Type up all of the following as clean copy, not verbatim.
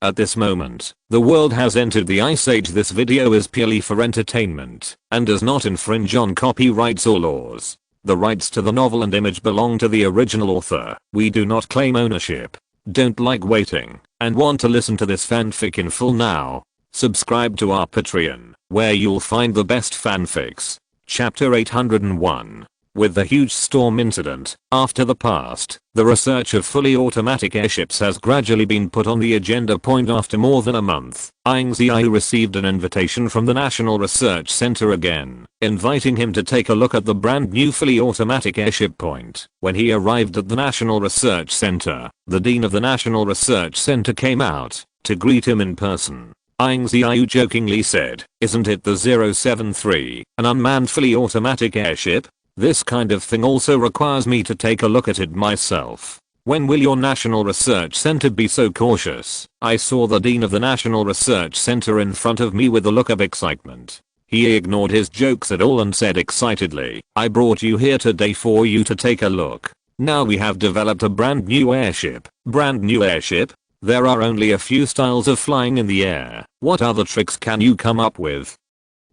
At this moment, the world has entered the Ice Age. This video is purely for entertainment and does not infringe on copyrights or laws. The rights to the novel and image belong to the original author. We do not claim ownership. Don't like waiting and want to listen to this fanfic in full now? Subscribe to our Patreon, where you'll find the best fanfics. Chapter 801. With the huge storm incident, after the past, the research of fully automatic airships has gradually been put on the agenda point. After more than a month, Ying Ziyue received an invitation from the National Research Center again, inviting him to take a look at the brand new fully automatic airship point. When he arrived at the National Research Center, the Dean of the National Research Center came out to greet him in person. Ying Ziyue jokingly said, "Isn't it the 073, an unmanned fully automatic airship? This kind of thing also requires me to take a look at it myself. When will your National Research Center be so cautious?" I saw the Dean of the National Research Center in front of me with a look of excitement. He ignored his jokes at all and said excitedly, "I brought you here today for you to take a look. Now we have developed a brand new airship." Brand new airship? There are only a few styles of flying in the air. What other tricks can you come up with?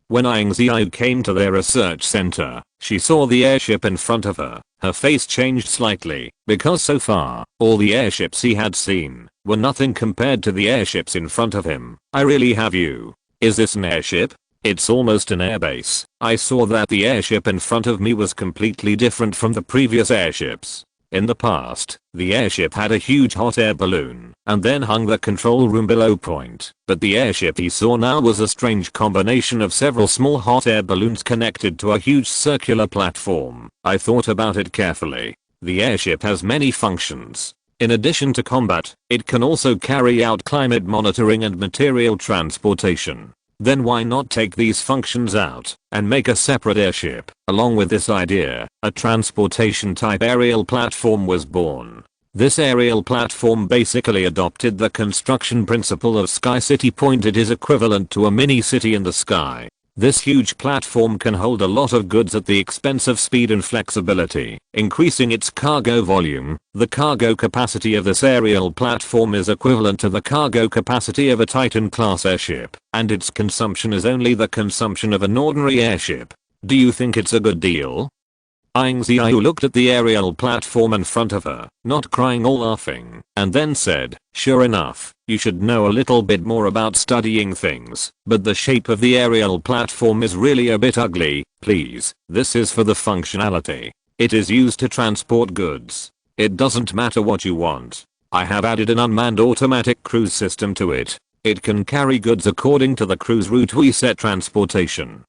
When Ying Ziyue came to their research center, she saw the airship in front of her. Her face changed slightly, because so far, all the airships he had seen were nothing compared to the airships in front of him. "I really have you. Is this an airship? It's almost an airbase." I saw that the airship in front of me was completely different from the previous airships. In the past, the airship had a huge hot air balloon and then hung the control room below point. But the airship he saw now was a strange combination of several small hot air balloons connected to a huge circular platform. I thought about it carefully. The airship has many functions. In addition to combat, it can also carry out climate monitoring and material transportation. Then why not take these functions out and make a separate airship? Along with this idea, a transportation type aerial platform was born. This aerial platform basically adopted the construction principle of Xihai City point. It is equivalent to a mini city in the sky. This huge platform can hold a lot of goods at the expense of speed and flexibility, increasing its cargo volume. The cargo capacity of this aerial platform is equivalent to the cargo capacity of a Titan-class airship, and its consumption is only the consumption of an ordinary airship. Do you think it's a good deal? Ying Ziyue looked at the aerial platform in front of her, not crying or laughing, and then said, "Sure enough, you should know a little bit more about studying things, but the shape of the aerial platform is really a bit ugly. Please, this is for the functionality. It is used to transport goods. It doesn't matter what you want. I have added an unmanned automatic cruise system to it. It can carry goods according to the cruise route we set transportation."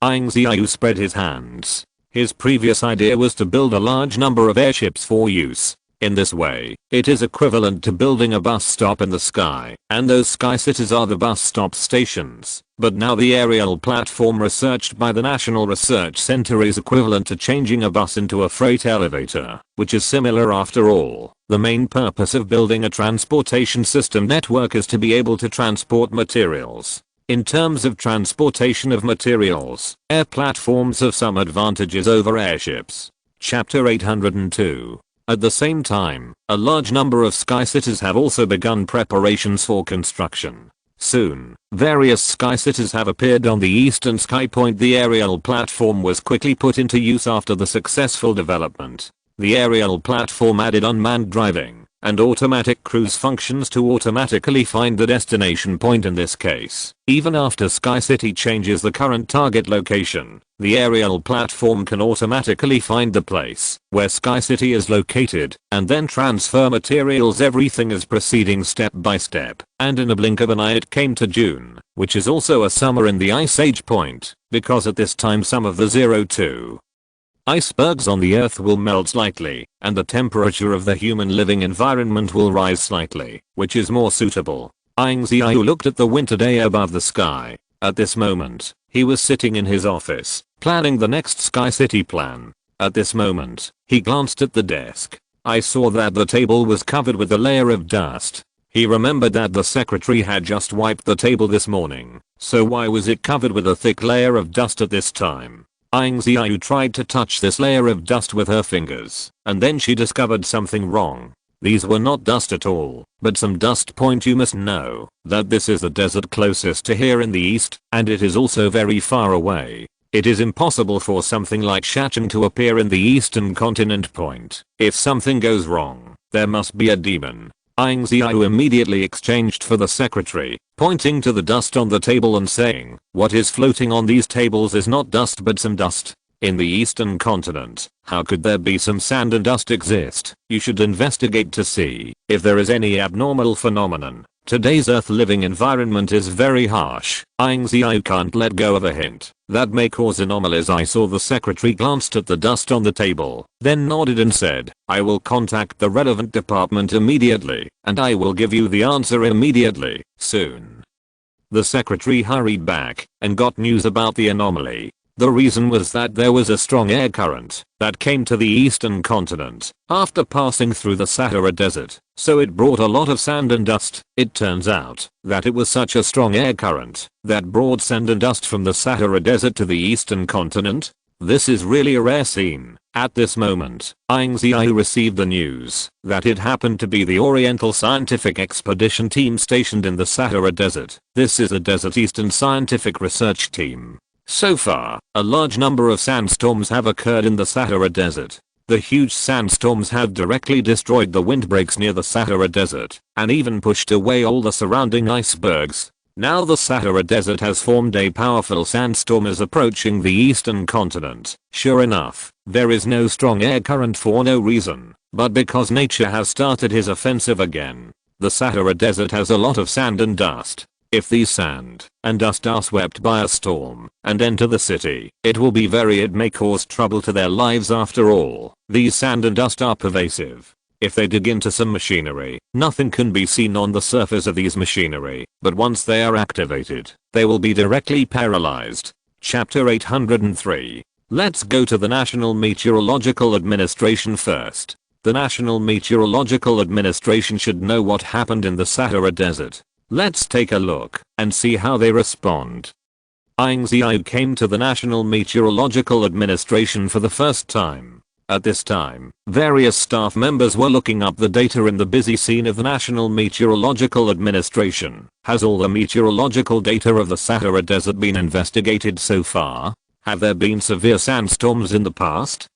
Ying Ziyue spread his hands. His previous idea was to build a large number of airships for use. In this way, it is equivalent to building a bus stop in the sky, and those sky cities are the bus stop stations. But now the aerial platform researched by the National Research Center is equivalent to changing a bus into a freight elevator, which is similar after all. The main purpose of building a transportation system network is to be able to transport materials. In terms of transportation of materials, air platforms have some advantages over airships. Chapter 802. At the same time, a large number of sky cities have also begun preparations for construction. Soon, various sky cities have appeared on the eastern sky point. The aerial platform was quickly put into use after the successful development. The aerial platform added unmanned driving and automatic cruise functions to automatically find the destination point. In this case, even after Xihai City changes the current target location, the aerial platform can automatically find the place where Xihai City is located and then transfer materials. Everything is proceeding step by step, and in a blink of an eye it came to June, which is also a summer in the Ice Age point, because at this time some of the 02 icebergs on the earth will melt slightly, and the temperature of the human living environment will rise slightly, which is more suitable. Ying Ziyue looked at the winter day above the sky. At this moment, he was sitting in his office, planning the next Xihai City plan. At this moment, he glanced at the desk. I saw that the table was covered with a layer of dust. He remembered that the secretary had just wiped the table this morning, so why was it covered with a thick layer of dust at this time? Ying Ziyue tried to touch this layer of dust with her fingers, and then she discovered something wrong. These were not dust at all, but some dust. Point: you must know that this is the desert closest to here in the east, and it is also very far away. It is impossible for something like Shacheng to appear in the eastern continent. Point: if something goes wrong, there must be a demon. Ying Ziyue immediately exchanged for the secretary, pointing to the dust on the table and saying, what is floating on these tables is not dust but some dust. In the eastern continent, how could there be some sand and dust exist? You should investigate to see if there is any abnormal phenomenon. Today's Earth living environment is very harsh. Ying Ziyue can't let go of a hint that may cause anomalies. I saw the secretary glanced at the dust on the table, then nodded and said, I will contact the relevant department immediately, and I will give you the answer immediately, soon. The secretary hurried back and got news about the anomaly. The reason was that there was a strong air current that came to the eastern continent after passing through the Sahara Desert, so it brought a lot of sand and dust. It turns out that it was such a strong air current that brought sand and dust from the Sahara Desert to the eastern continent. This is really a rare scene. At this moment, Ying Ziyue received the news that it happened to be the Oriental Scientific Expedition Team stationed in the Sahara Desert. This is a Desert Eastern Scientific Research Team. So far, a large number of sandstorms have occurred in the Sahara Desert. The huge sandstorms have directly destroyed the windbreaks near the Sahara Desert and even pushed away all the surrounding icebergs. Now the Sahara Desert has formed a powerful sandstorm is approaching the eastern continent. Sure enough, there is no strong air current for no reason, but because nature has started his offensive again. The Sahara Desert has a lot of sand and dust. If these sand and dust are swept by a storm and enter the city, it may cause trouble to their lives. After all, these sand and dust are pervasive. If they dig into some machinery, nothing can be seen on the surface of these machinery, but once they are activated, they will be directly paralyzed. Chapter 803. Let's go to the National Meteorological Administration first. The National Meteorological Administration should know what happened in the Sahara Desert. Let's take a look and see how they respond. Ying Ziyue came to the National Meteorological Administration for the first time. At this time, various staff members were looking up the data in the busy scene of the National Meteorological Administration. Has all the meteorological data of the Sahara Desert been investigated so far? Have there been severe sandstorms in the past?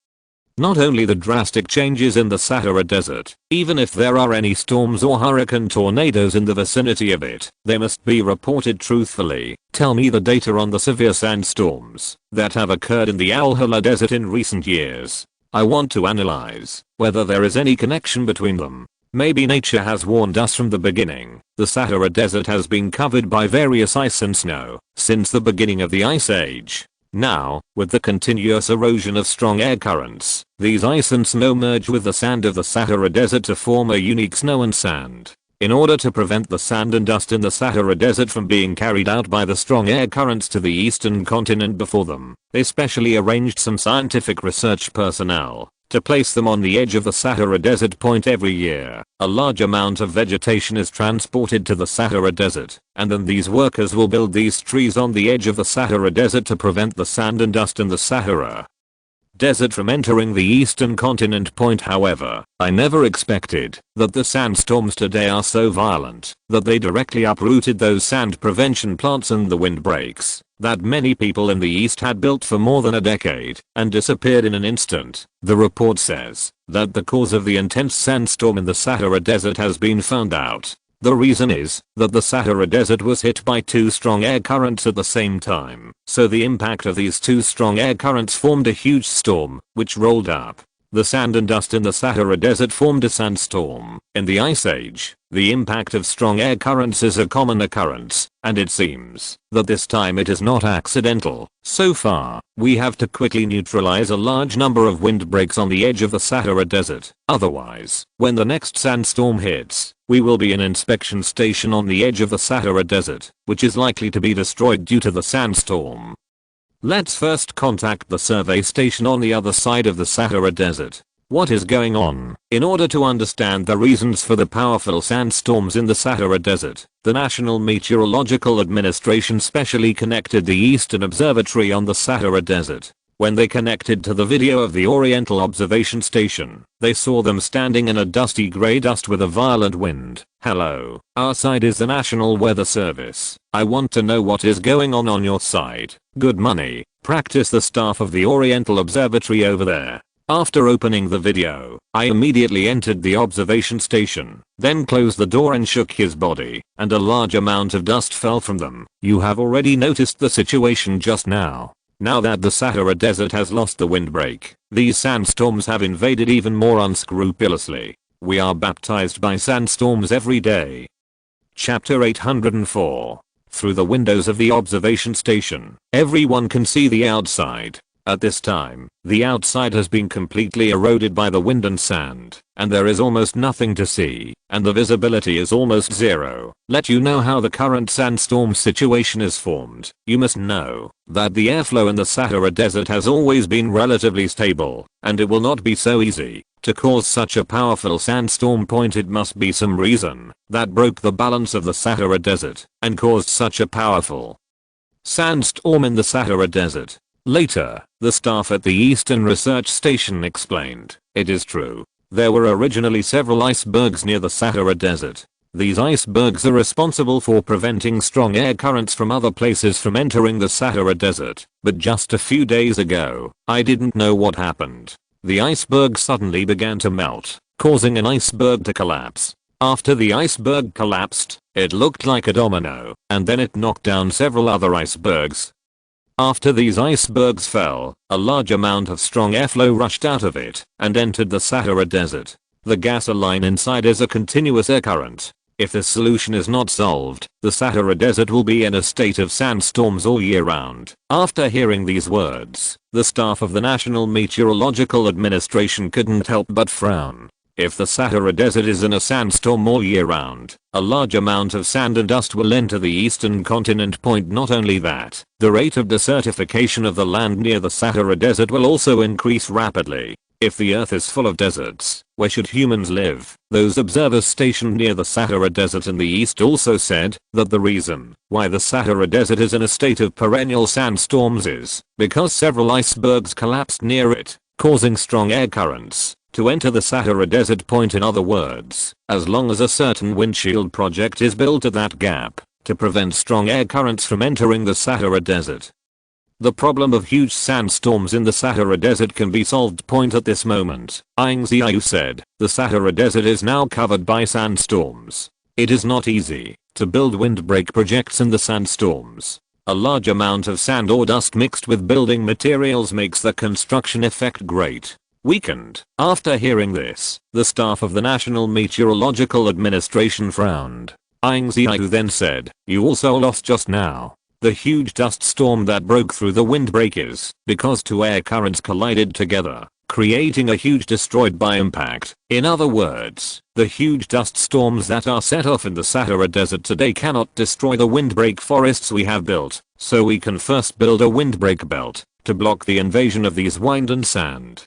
Not only the drastic changes in the Sahara Desert, even if there are any storms or hurricane tornadoes in the vicinity of it, they must be reported truthfully. Tell me the data on the severe sandstorms that have occurred in the Al-Hala Desert in recent years. I want to analyze whether there is any connection between them. Maybe nature has warned us from the beginning. The Sahara Desert has been covered by various ice and snow since the beginning of the Ice Age. Now, with the continuous erosion of strong air currents, these ice and snow merge with the sand of the Sahara Desert to form a unique snow and sand. In order to prevent the sand and dust in the Sahara Desert from being carried out by the strong air currents to the eastern continent before them, they specially arranged some scientific research personnel to place them on the edge of the Sahara Desert. Point: every year, a large amount of vegetation is transported to the Sahara Desert, and then these workers will build these trees on the edge of the Sahara Desert to prevent the sand and dust in the Sahara Desert from entering the eastern continent. Point: however, I never expected that the sandstorms today are so violent that they directly uprooted those sand prevention plants and the windbreaks that many people in the east had built for more than a decade and disappeared in an instant. The report says that the cause of the intense sandstorm in the Sahara Desert has been found out. The reason is that the Sahara Desert was hit by two strong air currents at the same time, so the impact of these two strong air currents formed a huge storm, which rolled up. The sand and dust in the Sahara Desert formed a sandstorm. In the Ice Age, the impact of strong air currents is a common occurrence, and it seems that this time it is not accidental. So far, we have to quickly neutralize a large number of windbreaks on the edge of the Sahara Desert. Otherwise, when the next sandstorm hits, we will be an inspection station on the edge of the Sahara Desert, which is likely to be destroyed due to the sandstorm. Let's first contact the survey station on the other side of the Sahara Desert. What is going on? In order to understand the reasons for the powerful sandstorms in the Sahara Desert, the National Meteorological Administration specially connected the Eastern Observatory on the Sahara Desert When they connected to the video of the Oriental observation station, they saw them standing in a dusty grey dust with a violent wind. Hello, our side is the National Weather Service. I want to know what is going on your side. Good money. Practice the staff of the Oriental Observatory over there. After opening the video, I immediately entered the observation station, then closed the door and shook his body, and a large amount of dust fell from them. You have already noticed the situation just now. Now that the Sahara Desert has lost the windbreak, these sandstorms have invaded even more unscrupulously. We are baptized by sandstorms every day. Chapter 804. Through the windows of the observation station, everyone can see the outside. At this time, the outside has been completely eroded by the wind and sand, and there is almost nothing to see, and the visibility is almost zero. Let you know how the current sandstorm situation is formed. You must know that the airflow in the Sahara Desert has always been relatively stable, and it will not be so easy to cause such a powerful sandstorm. It must be some reason that broke the balance of the Sahara Desert and caused such a powerful sandstorm in the Sahara Desert. Later, the staff at the Eastern Research Station explained, it is true. There were originally several icebergs near the Sahara Desert. These icebergs are responsible for preventing strong air currents from other places from entering the Sahara Desert. But just a few days ago, I didn't know what happened. The iceberg suddenly began to melt, causing an iceberg to collapse. After the iceberg collapsed, it looked like a domino, and then it knocked down several other icebergs. After these icebergs fell, a large amount of strong airflow rushed out of it and entered the Sahara Desert. The gasoline inside is a continuous air current. If this solution is not solved, the Sahara Desert will be in a state of sandstorms all year round. After hearing these words, the staff of the National Meteorological Administration couldn't help but frown. If the Sahara Desert is in a sandstorm all year round, a large amount of sand and dust will enter the eastern continent. Not only that, the rate of desertification of the land near the Sahara Desert will also increase rapidly. If the earth is full of deserts, where should humans live? Those observers stationed near the Sahara Desert in the east also said that the reason why the Sahara Desert is in a state of perennial sandstorms is because several icebergs collapsed near it, causing strong air currents to enter the Sahara Desert. In other words, as long as a certain windshield project is built at that gap to prevent strong air currents from entering the Sahara Desert, the problem of huge sandstorms in the Sahara Desert can be solved. At this moment, Ying Ziyue said, the Sahara Desert is now covered by sandstorms. It is not easy to build windbreak projects in the sandstorms. A large amount of sand or dust mixed with building materials makes the construction effect great weakened. After hearing this, the staff of the National Meteorological Administration frowned. Ying Ziyue then said, you also lost just now. The huge dust storm that broke through the windbreak is because two air currents collided together, creating a huge destroyed by impact. In other words, the huge dust storms that are set off in the Sahara Desert today cannot destroy the windbreak forests we have built, so we can first build a windbreak belt to block the invasion of these wind and sand.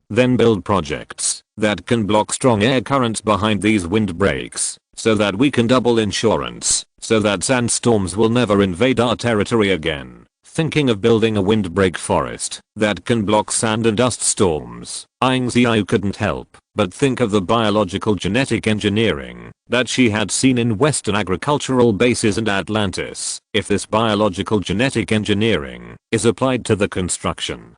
Then build projects that can block strong air currents behind these windbreaks, so that we can double insurance, so that sandstorms will never invade our territory again. Thinking of building a windbreak forest that can block sand and dust storms, Ying Ziyue couldn't help but think of the biological genetic engineering that she had seen in Western agricultural bases and Atlantis. If this biological genetic engineering is applied to the construction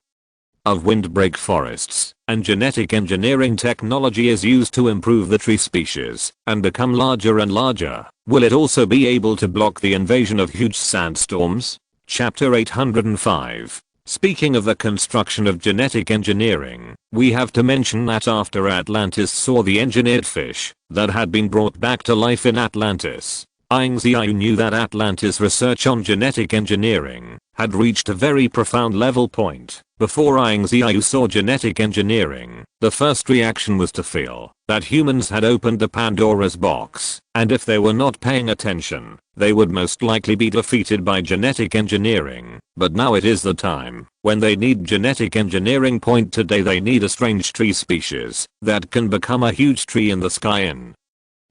of windbreak forests, and genetic engineering technology is used to improve the tree species and become larger and larger, will it also be able to block the invasion of huge sandstorms? Chapter 805. Speaking of the construction of genetic engineering, we have to mention that after Atlantis saw the engineered fish that had been brought back to life in Atlantis, Ying Ziyue knew that Atlantis research on genetic engineering had reached a very profound level. Before Ying Ziyue saw genetic engineering, the first reaction was to feel that humans had opened the Pandora's box, and if they were not paying attention, they would most likely be defeated by genetic engineering. But now it is the time when they need genetic engineering. Today they need a strange tree species that can become a huge tree in the sky in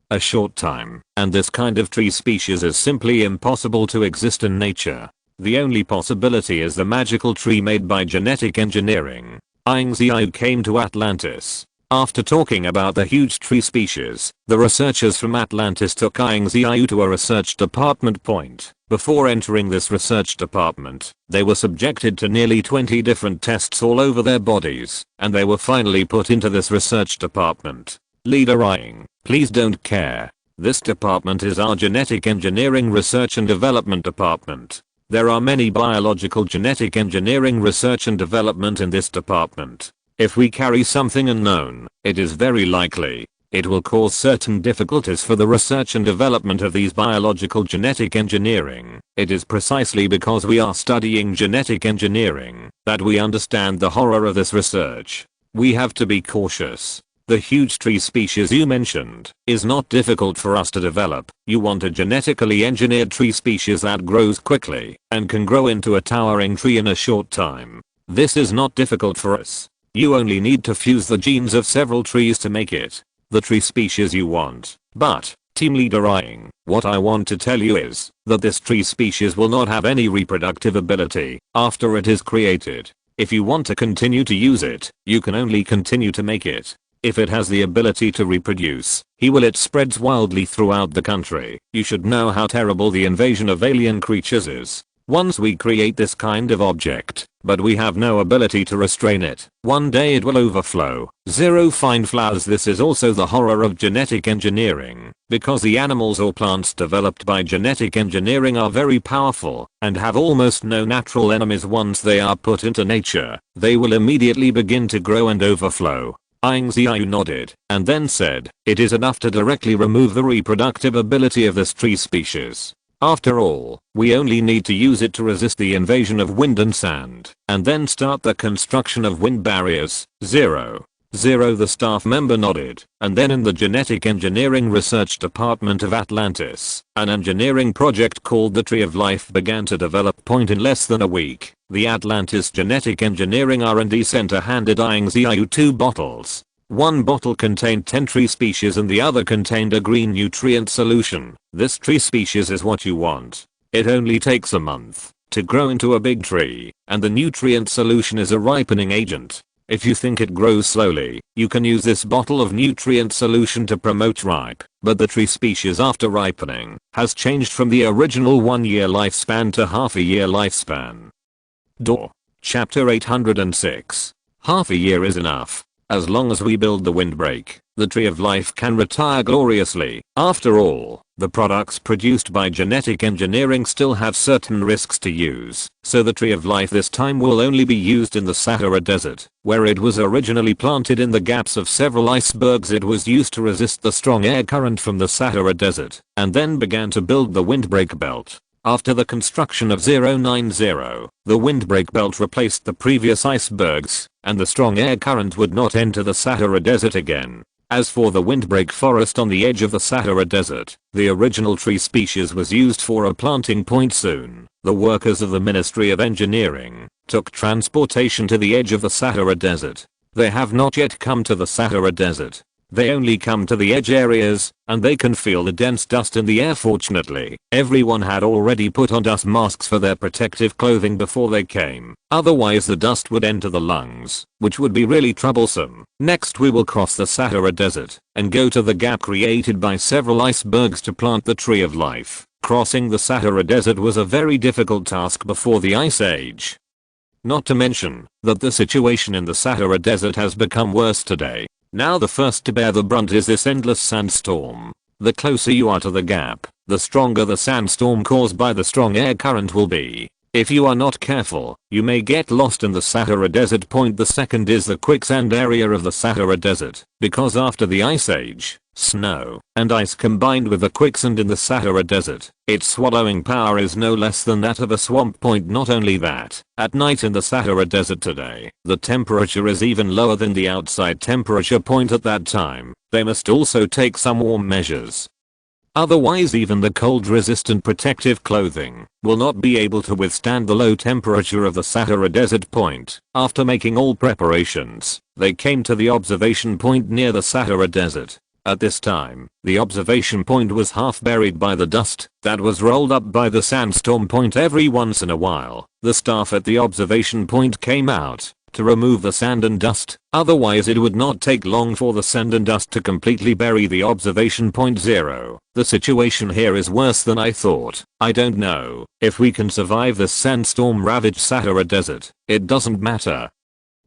a short time, and this kind of tree species is simply impossible to exist in nature. The only possibility is the magical tree made by genetic engineering. Ying Ziyue came to Atlantis. After talking about the huge tree species, the researchers from Atlantis took Ying Ziyue to a research department point. Before entering this research department, they were subjected to nearly 20 different tests all over their bodies, and they were finally put into this research department. Leader Ying, please don't care. This department is our genetic engineering research and development department. There are many biological genetic engineering research and development in this department. If we carry something unknown, it is very likely it will cause certain difficulties for the research and development of these biological genetic engineering. It is precisely because we are studying genetic engineering that we understand the horror of this research. We have to be cautious. The huge tree species you mentioned is not difficult for us to develop. You want a genetically engineered tree species that grows quickly and can grow into a towering tree in a short time. This is not difficult for us. You only need to fuse the genes of several trees to make it the tree species you want. But, Team Leader Ying, what I want to tell you is that this tree species will not have any reproductive ability after it is created. If you want to continue to use it, you can only continue to make it. If it has the ability to reproduce, it spreads wildly throughout the country. You should know how terrible the invasion of alien creatures is. Once we create this kind of object, but we have no ability to restrain it, one day it will overflow. Zero find flowers. This is also the horror of genetic engineering, because the animals or plants developed by genetic engineering are very powerful and have almost no natural enemies. Once they are put into nature, they will immediately begin to grow and overflow. Ying Ziyue nodded and then said, it is enough to directly remove the reproductive ability of this tree species. After all, we only need to use it to resist the invasion of wind and sand, and then start the construction of wind barriers. Zero. The staff member nodded, and then in the Genetic Engineering Research Department of Atlantis, an engineering project called the Tree of Life began to develop. In less than a week, the Atlantis Genetic Engineering R&D Center handed Ying Ziyue 2 bottles. One bottle contained 10 tree species and the other contained a green nutrient solution. This tree species is what you want. It only takes a month to grow into a big tree, and the nutrient solution is a ripening agent. If you think it grows slowly, you can use this bottle of nutrient solution to promote ripe, but the tree species after ripening has changed from the original 1-year lifespan to half-a-year lifespan. Chapter 806. Half a year is enough. As long as we build the windbreak, the Tree of Life can retire gloriously. After all, the products produced by genetic engineering still have certain risks to use, so the Tree of Life this time will only be used in the Sahara Desert, where it was originally planted in the gaps of several icebergs. It was used to resist the strong air current from the Sahara Desert, and then began to build the windbreak belt. After the construction of 090, the windbreak belt replaced the previous icebergs, and the strong air current would not enter the Sahara Desert again. As for the windbreak forest on the edge of the Sahara Desert, the original tree species was used for a planting point. Soon, the workers of the Ministry of Engineering took transportation to the edge of the Sahara Desert. They have not yet come to the Sahara Desert. They only come to the edge areas, and they can feel the dense dust in the air. Fortunately, everyone had already put on dust masks for their protective clothing before they came. Otherwise the dust would enter the lungs, which would be really troublesome. Next we will cross the Sahara Desert and go to the gap created by several icebergs to plant the Tree of Life. Crossing the Sahara Desert was a very difficult task before the Ice Age. Not to mention that the situation in the Sahara Desert has become worse today. Now the first to bear the brunt is this endless sandstorm. The closer you are to the gap, the stronger the sandstorm caused by the strong air current will be. If you are not careful, you may get lost in the Sahara Desert. The second is the quicksand area of the Sahara Desert, because after the Ice Age, snow and ice combined with the quicksand in the Sahara Desert, its swallowing power is no less than that of a swamp. Not only that, at night in the Sahara Desert today, the temperature is even lower than the outside temperature. At that time, they must also take some warm measures. Otherwise even the cold-resistant protective clothing will not be able to withstand the low temperature of the Sahara Desert. After making all preparations, they came to the observation point near the Sahara Desert. At this time, the observation point was half buried by the dust that was rolled up by the sandstorm point. Every once in a while, the staff at the observation point came out to remove the sand and dust, otherwise it would not take long for the sand and dust to completely bury the observation point. 0. The situation here is worse than I thought. I don't know if we can survive this sandstorm ravaged Sahara desert. It doesn't matter.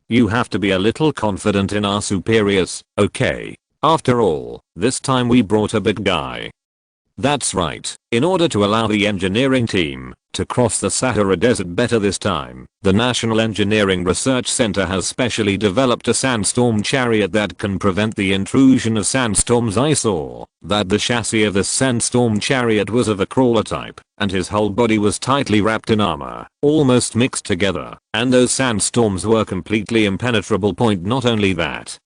You have to be a little confident in our superiors, okay? After all, this time we brought a big guy. That's right. In order to allow the engineering team to cross the Sahara Desert better this time, the National Engineering Research Center has specially developed a sandstorm chariot that can prevent the intrusion of sandstorms. I saw that the chassis of this sandstorm chariot was of a crawler type, and his whole body was tightly wrapped in armor, almost mixed together, and those sandstorms were completely impenetrable. Not only that,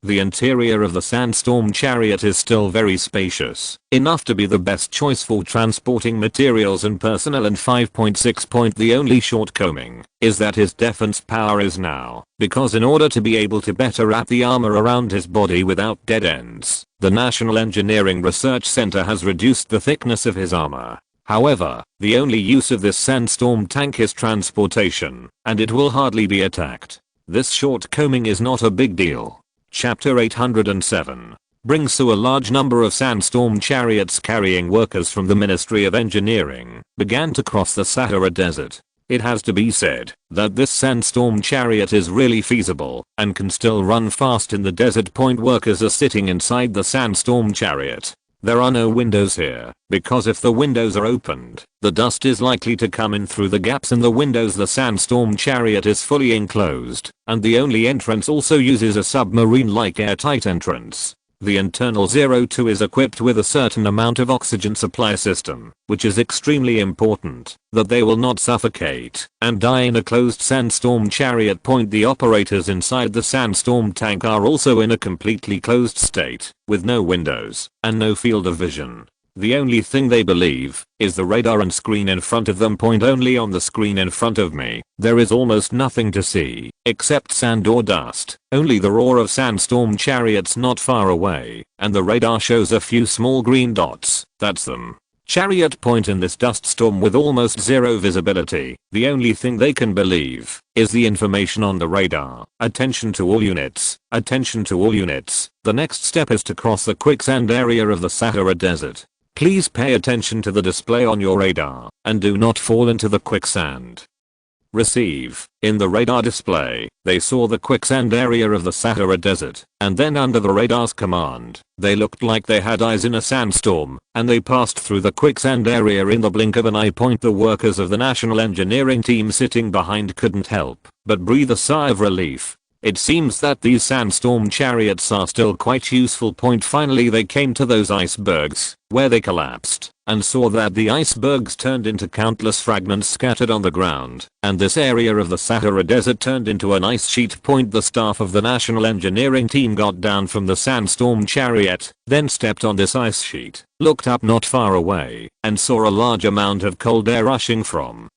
the interior of the sandstorm chariot is still very spacious, enough to be the best choice for transporting materials and personnel. And 5.6. The only shortcoming is that his defense power is now, because in order to be able to better wrap the armor around his body without dead ends, the National Engineering Research Center has reduced the thickness of his armor. However, the only use of this sandstorm tank is transportation, and it will hardly be attacked. This shortcoming is not a big deal. Chapter 807 brings to a large number of sandstorm chariots carrying workers from the Ministry of Engineering began to cross the Sahara Desert. It has to be said that this sandstorm chariot is really feasible and can still run fast in the desert. Workers are sitting inside the sandstorm chariot. There are no windows here, because if the windows are opened, the dust is likely to come in through the gaps in the windows. The sandstorm chariot is fully enclosed, and the only entrance also uses a submarine-like airtight entrance. The internal 02 is equipped with a certain amount of oxygen supply system, which is extremely important, that they will not suffocate and die in a closed sandstorm chariot. The operators inside the sandstorm tank are also in a completely closed state, with no windows and no field of vision. The only thing they believe is the radar and screen in front of them. Only on the screen in front of me, there is almost nothing to see, except sand or dust. Only the roar of sandstorm chariots not far away, and the radar shows a few small green dots. That's them. Chariot in this dust storm with almost zero visibility. The only thing they can believe is the information on the radar. Attention to all units. Attention to all units. The next step is to cross the quicksand area of the Sahara Desert. Please pay attention to the display on your radar and do not fall into the quicksand. Receive. In the radar display, they saw the quicksand area of the Sahara Desert, and then under the radar's command, they looked like they had eyes in a sandstorm, and they passed through the quicksand area in the blink of an eye. The workers of the National Engineering team sitting behind couldn't help but breathe a sigh of relief. It seems that these sandstorm chariots are still quite useful. Finally they came to those icebergs, where they collapsed, and saw that the icebergs turned into countless fragments scattered on the ground, and this area of the Sahara Desert turned into an ice sheet. The staff of the National Engineering team got down from the sandstorm chariot, then stepped on this ice sheet, looked up not far away, and saw a large amount of cold air rushing from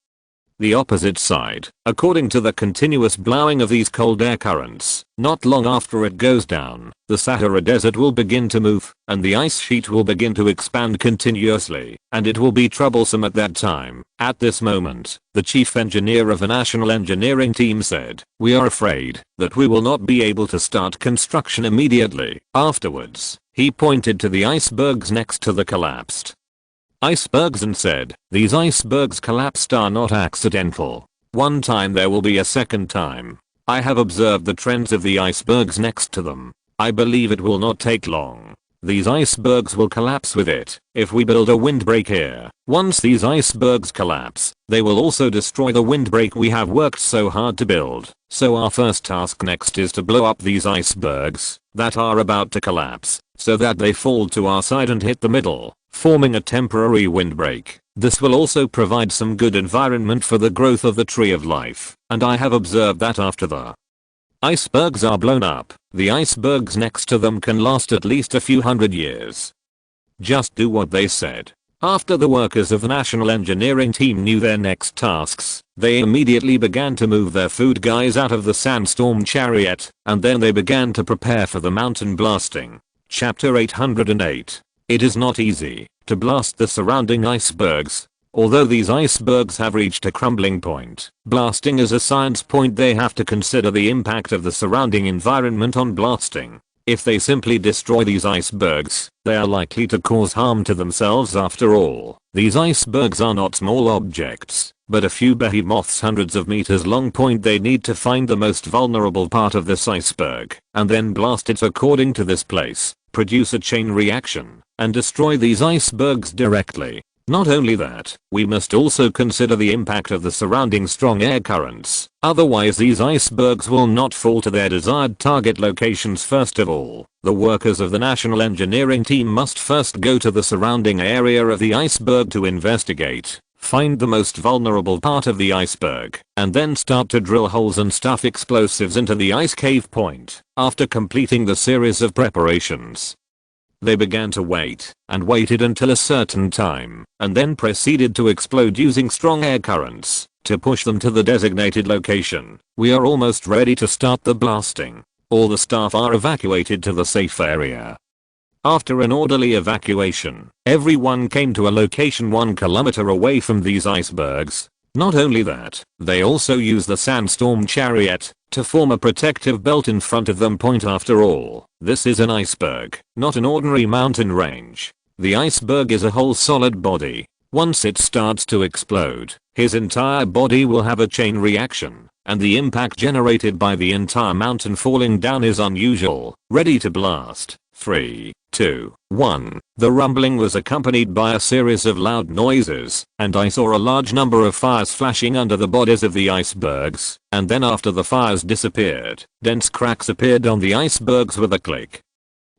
the opposite side. According to the continuous blowing of these cold air currents, not long after it goes down, the Sahara Desert will begin to move, and the ice sheet will begin to expand continuously, and it will be troublesome at that time. At this moment, the chief engineer of the National Engineering team said, "We are afraid that we will not be able to start construction immediately." Afterwards, he pointed to the icebergs next to the collapsed icebergs and said, "These icebergs collapsed are not accidental. One time there will be a second time. I have observed the trends of the icebergs next to them. I believe it will not take long. These icebergs will collapse with it if we build a windbreak here. Once these icebergs collapse, they will also destroy the windbreak we have worked so hard to build. So our first task next is to blow up these icebergs that are about to collapse, so that they fall to our side and hit the middle, forming a temporary windbreak. This will also provide some good environment for the growth of the tree of life, and I have observed that after the icebergs are blown up, the icebergs next to them can last at least a few hundred years. Just do what they said." After the workers of the National Engineering team knew their next tasks, they immediately began to move their food guys out of the sandstorm chariot, and then they began to prepare for the mountain blasting. Chapter 808. It is not easy to blast the surrounding icebergs. Although these icebergs have reached a crumbling point, blasting is a science point. They have to consider the impact of the surrounding environment on blasting. If they simply destroy these icebergs, they are likely to cause harm to themselves. After all, these icebergs are not small objects, but a few behemoths hundreds of meters long. They need to find the most vulnerable part of this iceberg, and then blast it according to this place, produce a chain reaction, and destroy these icebergs directly. Not only that, we must also consider the impact of the surrounding strong air currents, otherwise these icebergs will not fall to their desired target locations. First of all, the workers of the national engineering team must first go to the surrounding area of the iceberg to investigate, find the most vulnerable part of the iceberg, and then start to drill holes and stuff explosives into the ice cave point. After completing the series of preparations, they began to wait, and waited until a certain time, and then proceeded to explode using strong air currents to push them to the designated location. We are almost ready to start the blasting. All the staff are evacuated to the safe area. After an orderly evacuation, everyone came to a location 1 kilometer away from these icebergs. Not only that, they also use the sandstorm chariot to form a protective belt in front of them. After all, this is an iceberg, not an ordinary mountain range. The iceberg is a whole solid body. Once it starts to explode, his entire body will have a chain reaction, and the impact generated by the entire mountain falling down is unusual. Ready to blast. 3, 2, 1. The rumbling was accompanied by a series of loud noises, and I saw a large number of fires flashing under the bodies of the icebergs, and then after the fires disappeared, dense cracks appeared on the icebergs with a click.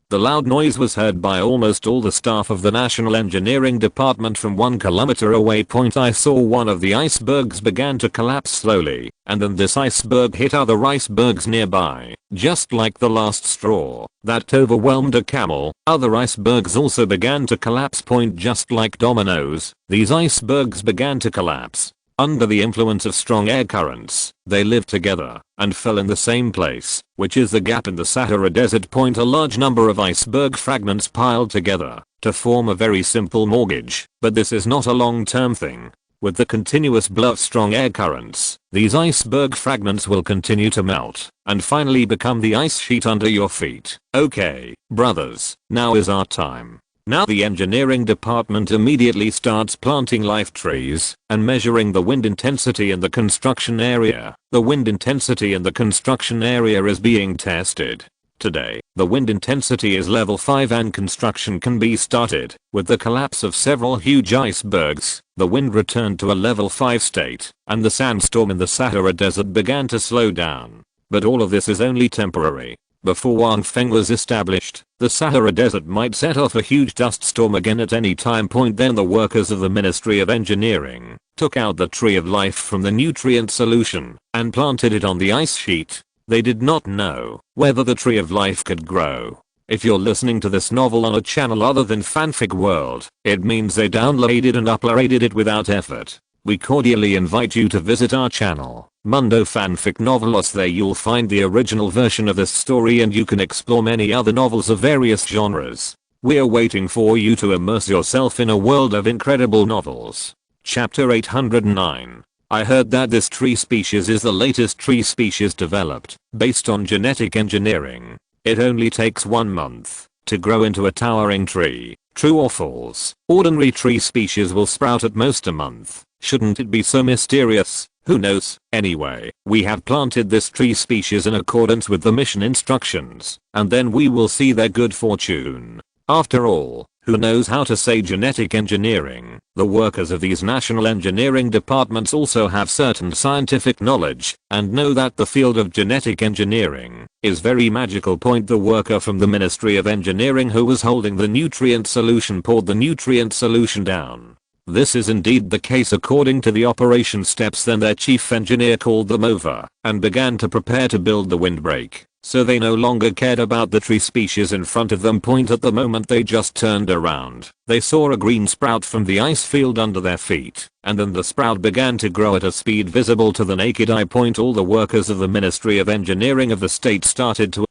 The loud noise was heard by almost all the staff of the National Engineering Department from 1 kilometer away. I saw one of the icebergs began to collapse slowly, and then this iceberg hit other icebergs nearby, just like the last straw that overwhelmed a camel. Other icebergs also began to collapse. Just like dominoes, these icebergs began to collapse. Under the influence of strong air currents, they lived together and fell in the same place, which is the gap in the Sahara Desert. A large number of iceberg fragments piled together to form a very simple mortgage, but this is not a long-term thing. With the continuous blow of strong air currents, these iceberg fragments will continue to melt and finally become the ice sheet under your feet. Okay, brothers, now is our time. Now the engineering department immediately starts planting live trees and measuring the wind intensity in the construction area. The wind intensity in the construction area is being tested. Today, the wind intensity is level 5 and construction can be started. With the collapse of several huge icebergs, the wind returned to a level 5 state, and the sandstorm in the Sahara Desert began to slow down. But all of this is only temporary. Before Wang Feng was established, the Sahara Desert might set off a huge dust storm again at any time. Then the workers of the Ministry of Engineering took out the tree of life from the nutrient solution and planted it on the ice sheet. They did not know whether the tree of life could grow. If you're listening to this novel on a channel other than Fanfic World, it means they downloaded and uploaded it without effort. We cordially invite you to visit our channel, Mundo Fanfic Novelos. There you'll find the original version of this story and you can explore many other novels of various genres. We're waiting for you to immerse yourself in a world of incredible novels. Chapter 809. I heard that this tree species is the latest tree species developed, based on genetic engineering. It only takes 1 month to grow into a towering tree. True or false? Ordinary tree species will sprout at most a month. Shouldn't it be so mysterious? Who knows? Anyway, we have planted this tree species in accordance with the mission instructions, and then we will see their good fortune. After all, who knows how to say genetic engineering? The workers of these national engineering departments also have certain scientific knowledge and know that the field of genetic engineering is very magical. The worker from the Ministry of Engineering who was holding the nutrient solution poured the nutrient solution down. This is indeed the case according to the operation steps. Then their chief engineer called them over and began to prepare to build the windbreak. So they no longer cared about the tree species in front of them. At the moment they just turned around, they saw a green sprout from the ice field under their feet, and then the sprout began to grow at a speed visible to the naked eye. All the workers of the Ministry of Engineering of the state started to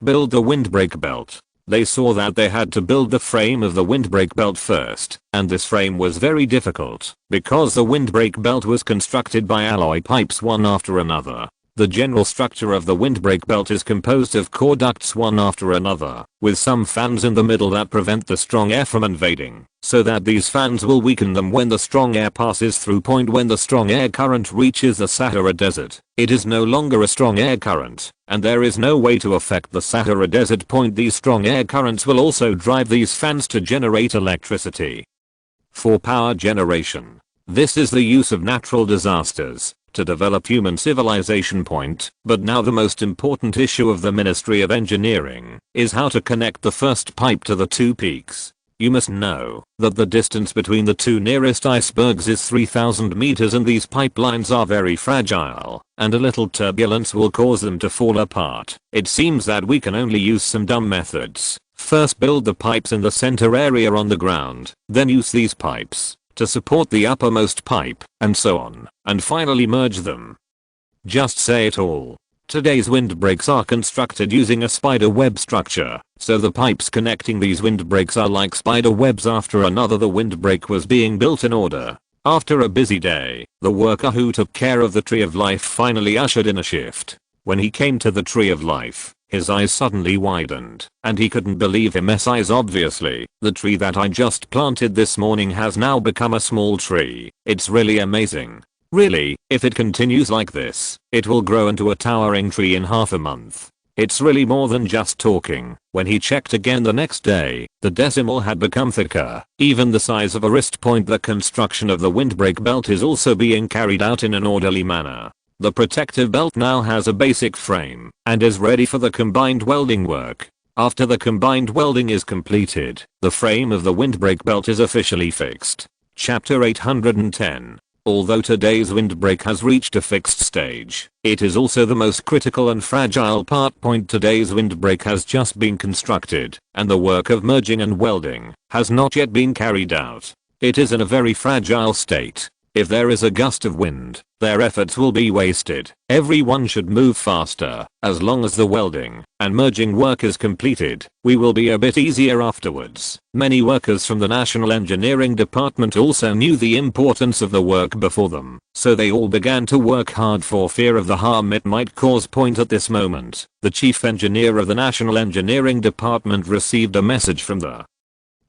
build the windbreak belt. They saw that they had to build the frame of the windbreak belt first, and this frame was very difficult, because the windbreak belt was constructed by alloy pipes one after another. The general structure of the windbreak belt is composed of core ducts one after another, with some fans in the middle that prevent the strong air from invading, so that these fans will weaken them when the strong air passes through. When the strong air current reaches the Sahara Desert, it is no longer a strong air current, and there is no way to affect the Sahara Desert. These strong air currents will also drive these fans to generate electricity. For power generation. This is the use of natural disasters to develop human civilization. But now the most important issue of the Ministry of Engineering is how to connect the first pipe to the two peaks. You must know that the distance between the two nearest icebergs is 3,000 meters, and these pipelines are very fragile, and a little turbulence will cause them to fall apart. It seems that we can only use some dumb methods. First build the pipes in the center area on the ground, then use these pipes to support the uppermost pipe, and so on, and finally merge them. Just say it all. Today's windbreaks are constructed using a spider web structure, so the pipes connecting these windbreaks are like spider webs after another. The windbreak was being built in order. After a busy day, the worker who took care of the tree of life finally ushered in a shift. When he came to the tree of life, his eyes suddenly widened, and he couldn't believe his eyes. Obviously, the tree that I just planted this morning has now become a small tree. It's really amazing. Really, if it continues like this, it will grow into a towering tree in half a month. It's really more than just talking. When he checked again the next day, the decimal had become thicker, even the size of a wrist. The construction of the windbreak belt is also being carried out in an orderly manner. The protective belt now has a basic frame and is ready for the combined welding work. After the combined welding is completed, the frame of the windbreak belt is officially fixed. Chapter 810. Although today's windbreak has reached a fixed stage, it is also the most critical and fragile part. Today's windbreak has just been constructed, and the work of merging and welding has not yet been carried out. It is in a very fragile state. If there is a gust of wind, their efforts will be wasted. Everyone should move faster. As long as the welding and merging work is completed, we will be a bit easier afterwards. Many workers from the National Engineering Department also knew the importance of the work before them, so they all began to work hard for fear of the harm it might cause. At this moment, the chief engineer of the National Engineering Department received a message from the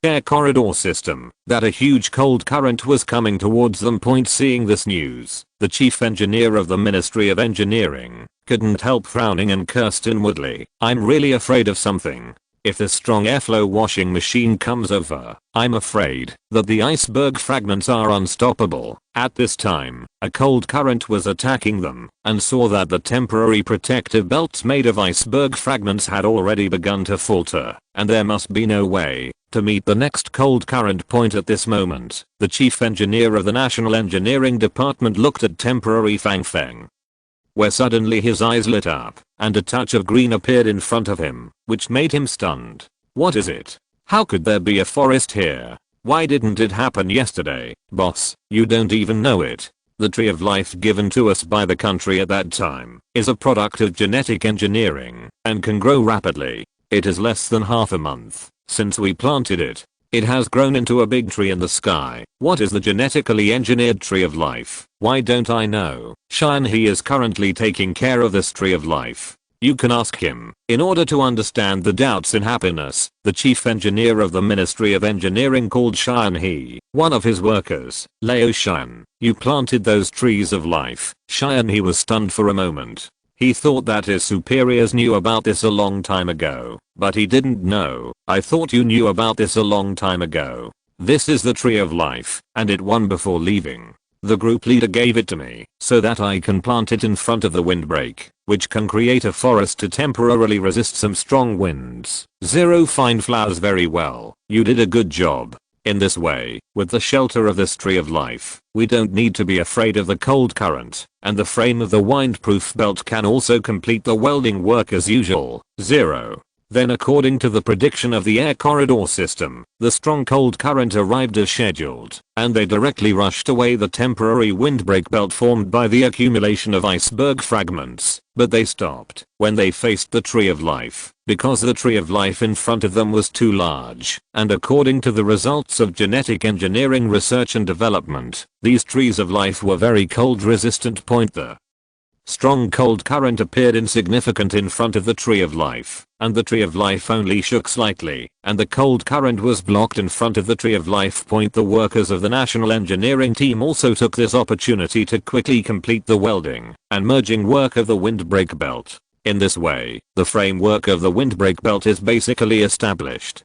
air corridor system that a huge cold current was coming towards them. Seeing this news, the chief engineer of the Ministry of Engineering couldn't help frowning and cursed inwardly. I'm really afraid of something. If this strong airflow washing machine comes over, I'm afraid that the iceberg fragments are unstoppable. At this time, a cold current was attacking them, and saw that the temporary protective belts made of iceberg fragments had already begun to falter, and there must be no way to meet the next cold current. At this moment, the chief engineer of the National Engineering Department looked at temporary Fang, where suddenly his eyes lit up, and a touch of green appeared in front of him, which made him stunned. What is it? How could there be a forest here? Why didn't it happen yesterday? Boss, you don't even know it. The tree of life given to us by the country at that time is a product of genetic engineering and can grow rapidly. It is less than half a month since we planted it. It has grown into a big tree in the sky. What is the genetically engineered tree of life? Why don't I know? He is currently taking care of this tree of life. You can ask him. In order to understand the doubts in happiness, the chief engineer of the Ministry of Engineering called He, one of his workers. Leo Shan, you planted those trees of life. He was stunned for a moment. He thought that his superiors knew about this a long time ago, but he didn't know. I thought you knew about this a long time ago. This is the tree of life, and it won before leaving. The group leader gave it to me so that I can plant it in front of the windbreak, which can create a forest to temporarily resist some strong winds. Find flowers very well. You did a good job. In this way, with the shelter of this tree of life, we don't need to be afraid of the cold current, and the frame of the windproof belt can also complete the welding work as usual. Then according to the prediction of the air corridor system, the strong cold current arrived as scheduled, and they directly rushed away the temporary windbreak belt formed by the accumulation of iceberg fragments. But they stopped when they faced the tree of life, because the tree of life in front of them was too large, and according to the results of genetic engineering research and development, these trees of life were very cold resistant. The strong cold current appeared insignificant in front of the tree of life, and the tree of life only shook slightly, and the cold current was blocked in front of the tree of life. The workers of the national engineering team also took this opportunity to quickly complete the welding and merging work of the windbreak belt. In this way, the framework of the windbreak belt is basically established.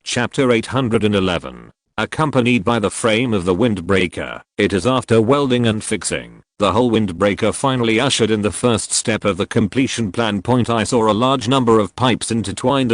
Chapter 811. Accompanied by the frame of the windbreaker. It is after welding and fixing the whole windbreaker finally ushered in the first step of the completion plan. I saw a large number of pipes intertwined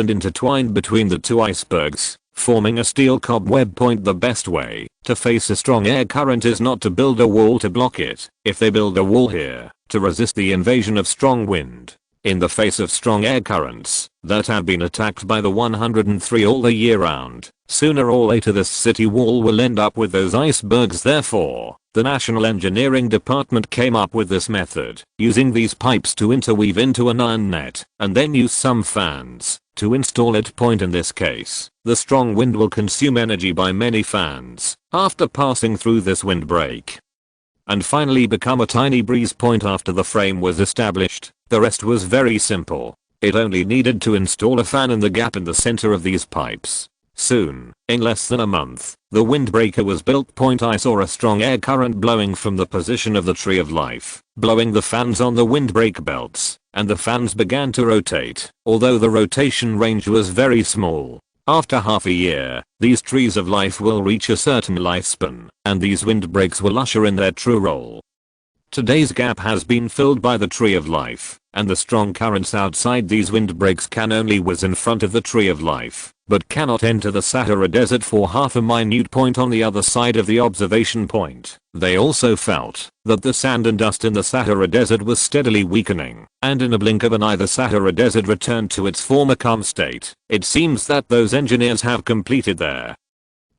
between the two icebergs, forming a steel cobweb. The best way to face a strong air current is not to build a wall to block it. If they build a wall here to resist the invasion of strong wind in the face of strong air currents that have been attacked by the 103 all the year round, sooner or later this city wall will end up with those icebergs. Therefore, the National Engineering Department came up with this method, using these pipes to interweave into an iron net, and then use some fans to install it. In this case, the strong wind will consume energy by many fans after passing through this windbreak, and finally become a tiny breeze. After the frame was established, the rest was very simple. It only needed to install a fan in the gap in the center of these pipes. Soon, in less than a month, the windbreaker was built. I saw a strong air current blowing from the position of the tree of life, blowing the fans on the windbreak belts, and the fans began to rotate, although the rotation range was very small. After half a year, these trees of life will reach a certain lifespan, and these windbreaks will usher in their true role. Today's gap has been filled by the tree of life, and the strong currents outside these windbreaks can only whiz in front of the tree of life, but cannot enter the Sahara Desert for half a minute point on the other side of the observation point. They also felt that the sand and dust in the Sahara Desert was steadily weakening, and in a blink of an eye the Sahara Desert returned to its former calm state. It seems that those engineers have completed their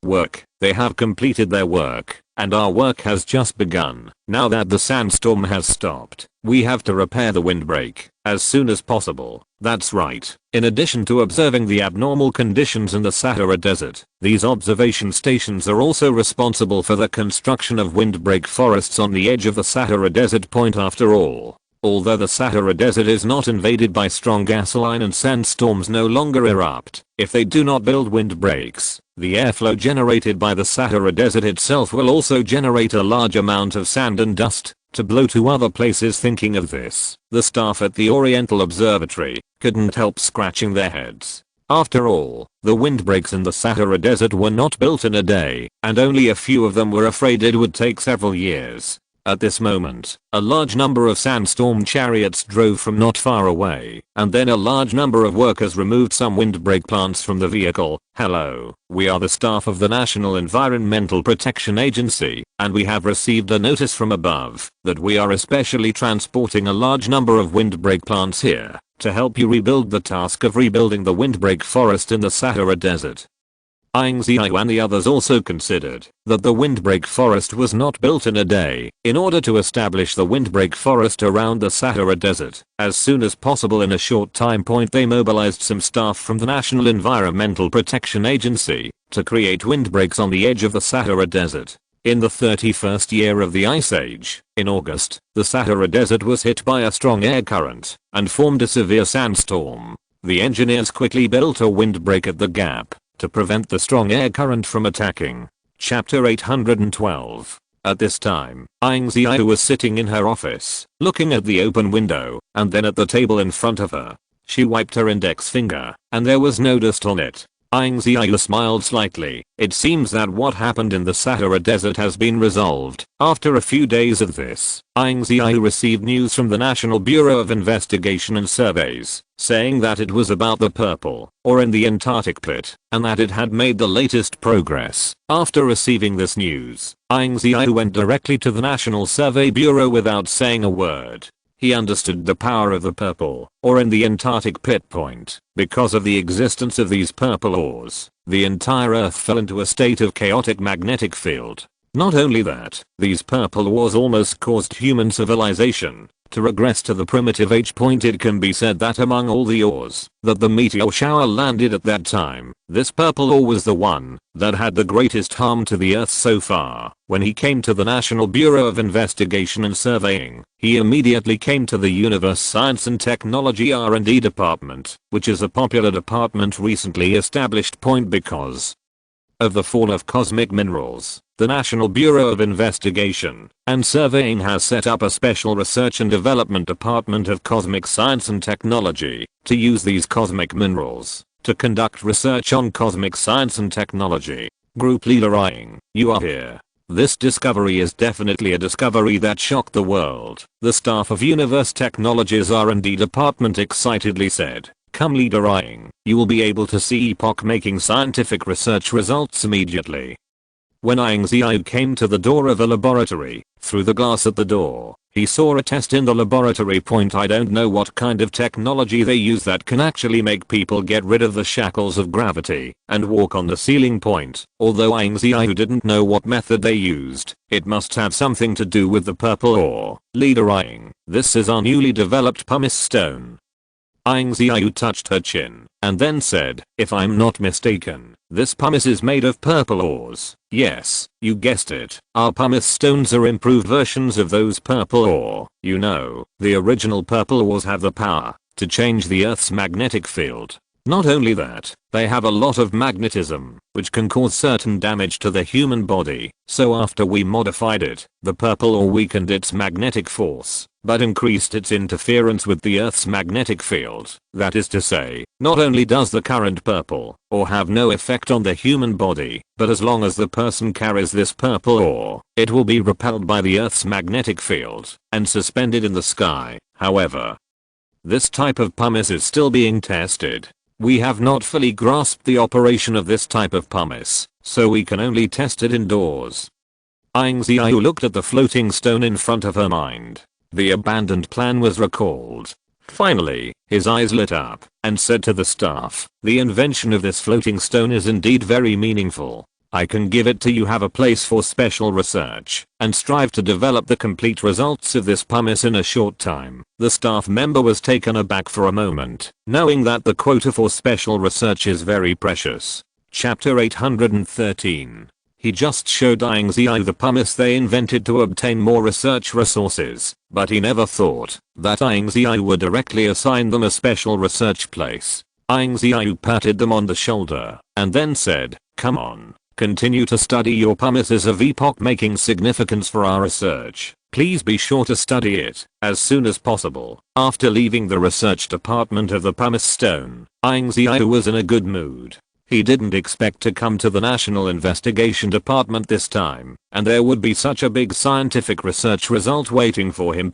work. They have completed their work, and our work has just begun. Now that the sandstorm has stopped, we have to repair the windbreak as soon as possible. That's right. In addition to observing the abnormal conditions in the Sahara Desert, these observation stations are also responsible for the construction of windbreak forests on the edge of the Sahara Desert. After all, although the Sahara Desert is not invaded by strong gasoline and sandstorms no longer erupt, if they do not build windbreaks, the airflow generated by the Sahara Desert itself will also generate a large amount of sand and dust to blow to other places. Thinking of this, the staff at the Oriental Observatory couldn't help scratching their heads. After all, the windbreaks in the Sahara Desert were not built in a day, and only a few of them were afraid it would take several years. At this moment, a large number of sandstorm chariots drove from not far away, and then a large number of workers removed some windbreak plants from the vehicle. Hello, we are the staff of the National Environmental Protection Agency, and we have received a notice from above that we are especially transporting a large number of windbreak plants here to help you rebuild the task of rebuilding the windbreak forest in the Sahara Desert. Ying Ziyue and the others also considered that the windbreak forest was not built in a day. In order to establish the windbreak forest around the Sahara Desert as soon as possible in a short time, they mobilized some staff from the National Environmental Protection Agency to create windbreaks on the edge of the Sahara Desert. In the 31st year of the Ice Age, in August, the Sahara Desert was hit by a strong air current and formed a severe sandstorm. The engineers quickly built a windbreak at the gap to prevent the strong air current from attacking. Chapter 812. At this time, Ying Ziyue was sitting in her office, looking at the open window, and then at the table in front of her. She wiped her index finger, and there was no dust on it. Ying Ziyue smiled slightly. It seems that what happened in the Sahara Desert has been resolved. After a few days of this, Ying Ziyue received news from the National Bureau of Investigation and Surveys, saying that it was about the purple ore in the Antarctic pit, and that it had made the latest progress. After receiving this news, Ying Ziyue went directly to the National Survey Bureau without saying a word. He understood the power of the purple, or in the Antarctic pit point. Because of the existence of these purple ores, the entire Earth fell into a state of chaotic magnetic field. Not only that, these purple ores almost caused human civilization to regress to the primitive age point. It can be said that among all the ores that the meteor shower landed at that time, this purple ore was the one that had the greatest harm to the Earth so far. When he came to the National Bureau of Investigation and Surveying, he immediately came to the Universe Science and Technology R&D Department, which is a popular department recently established point because of the fall of cosmic minerals. The National Bureau of Investigation and Surveying has set up a special research and development department of cosmic science and technology to use these cosmic minerals to conduct research on cosmic science and technology. Group leader Ying, you are here. This discovery is definitely a discovery that shocked the world. The staff of Universe Technology's R&D department excitedly said. Come leader Ying, you will be able to see epoch-making scientific research results immediately. When Ying Ziyue came to the door of a laboratory, through the glass at the door, he saw a test in the laboratory point. I don't know what kind of technology they use that can actually make people get rid of the shackles of gravity and walk on the ceiling point. Although Ying Ziyue didn't know what method they used, it must have something to do with the purple ore. Leader Ying, this is our newly developed pumice stone. Ying Ziyue touched her chin and then said, if I'm not mistaken, this pumice is made of purple ores. Yes, you guessed it. Our pumice stones are improved versions of those purple ore. You know, the original purple ores have the power to change the Earth's magnetic field. Not only that, they have a lot of magnetism, which can cause certain damage to the human body. So after we modified it, the purple ore weakened its magnetic force, but increased its interference with the Earth's magnetic field. That is to say, not only does the current purple ore have no effect on the human body, but as long as the person carries this purple ore, it will be repelled by the Earth's magnetic field and suspended in the sky. However, this type of pumice is still being tested. We have not fully grasped the operation of this type of pumice, so we can only test it indoors. Ying Ziyue looked at the floating stone in front of her mind. The abandoned plan was recalled. Finally, his eyes lit up and said to the staff, the invention of this floating stone is indeed very meaningful. I can give it to you. Have a place for special research and strive to develop the complete results of this pumice in a short time. The staff member was taken aback for a moment, knowing that the quota for special research is very precious. Chapter 813. He just showed Ying Ziyue the pumice they invented to obtain more research resources, but he never thought that Ying Ziyue would directly assign them a special research place. Ying Ziyue patted them on the shoulder and then said, come on. Continue to study your pumice is of epoch-making significance for our research. Please be sure to study it as soon as possible. After leaving the research department of the pumice stone, Ying Ziyue was in a good mood. He didn't expect to come to the National Investigation Department this time, and there would be such a big scientific research result waiting for him.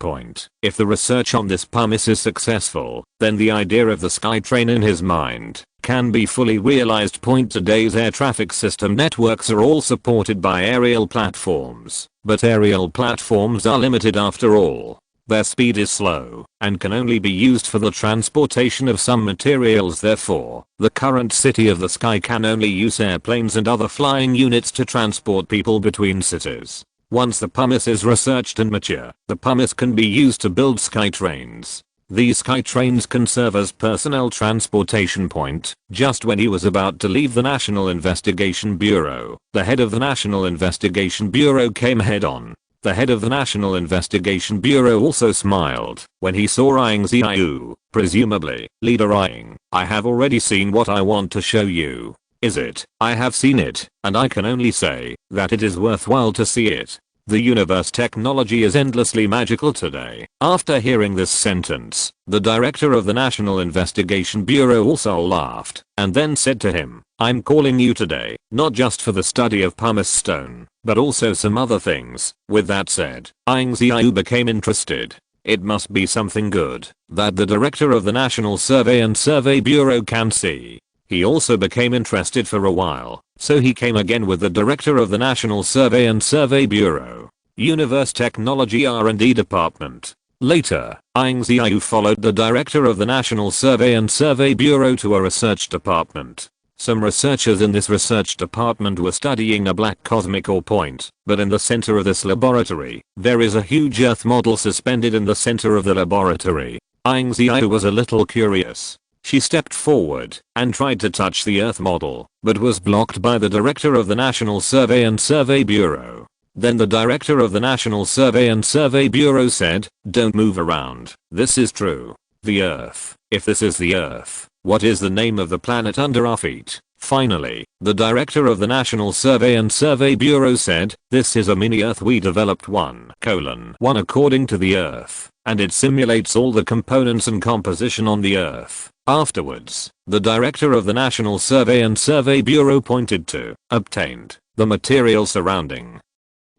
If the research on this pumice is successful, then the idea of the SkyTrain in his mind can be fully realized. Today's air traffic system networks are all supported by aerial platforms, but aerial platforms are limited after all. Their speed is slow and can only be used for the transportation of some materials. Therefore, the current city of the sky can only use airplanes and other flying units to transport people between cities. Once the pumice is researched and mature, the pumice can be used to build SkyTrains. These SkyTrains can serve as personnel transportation point. Just when he was about to leave the National Investigation Bureau, the head of the National Investigation Bureau came head on. The head of the National Investigation Bureau also smiled when he saw Ying Ziyue. Presumably, Leader Ying, I have already seen what I want to show you. Is it? I have seen it, and I can only say that it is worthwhile to see it. The universe technology is endlessly magical today. After hearing this sentence, the director of the National Investigation Bureau also laughed and then said to him, I'm calling you today, not just for the study of pumice stone, but also some other things. With that said, Ying Ziyue became interested. It must be something good that the director of the National Survey and Survey Bureau can see. He also became interested for a while, so he came again with the director of the National Survey and Survey Bureau. Universe Technology R&D Department. Later, Ying Ziyue followed the director of the National Survey and Survey Bureau to a research department. Some researchers in this research department were studying a black cosmic ore point, but in the center of this laboratory, there is a huge Earth model suspended in the center of the laboratory. Ying Ziyue was a little curious. She stepped forward and tried to touch the Earth model, but was blocked by the director of the National Survey and Survey Bureau. Then the director of the National Survey and Survey Bureau said, "Don't move around. This is true. The Earth. If this is the Earth, what is the name of the planet under our feet?" Finally, the director of the National Survey and Survey Bureau said, "This is a mini-Earth we developed 1:1 according to the Earth, and it simulates all the components and composition on the Earth." Afterwards, the director of the National Survey and Survey Bureau pointed to, obtained, the material surrounding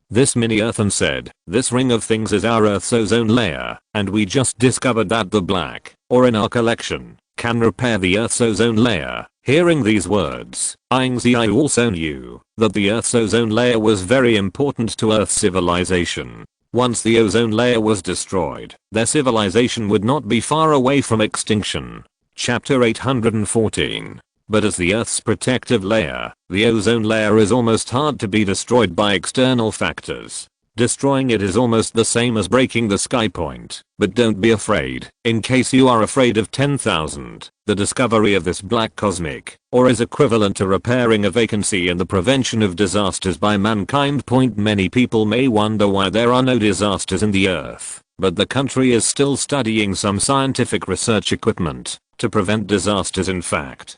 this mini-Earth and said, "This ring of things is our Earth's ozone layer, and we just discovered that the black, or in our collection, can repair the Earth's ozone layer." Hearing these words, Ying Ziyue also knew that the Earth's ozone layer was very important to Earth's civilization. Once the ozone layer was destroyed, their civilization would not be far away from extinction. Chapter 814. But as the Earth's protective layer, the ozone layer is almost hard to be destroyed by external factors. Destroying it is almost the same as breaking the sky point. But don't be afraid, in case you are afraid of 10,000. The discovery of this black cosmic, or is equivalent to repairing a vacancy in the prevention of disasters by mankind. Many people may wonder why there are no disasters in the Earth, but the country is still studying some scientific research equipment to prevent disasters. In fact,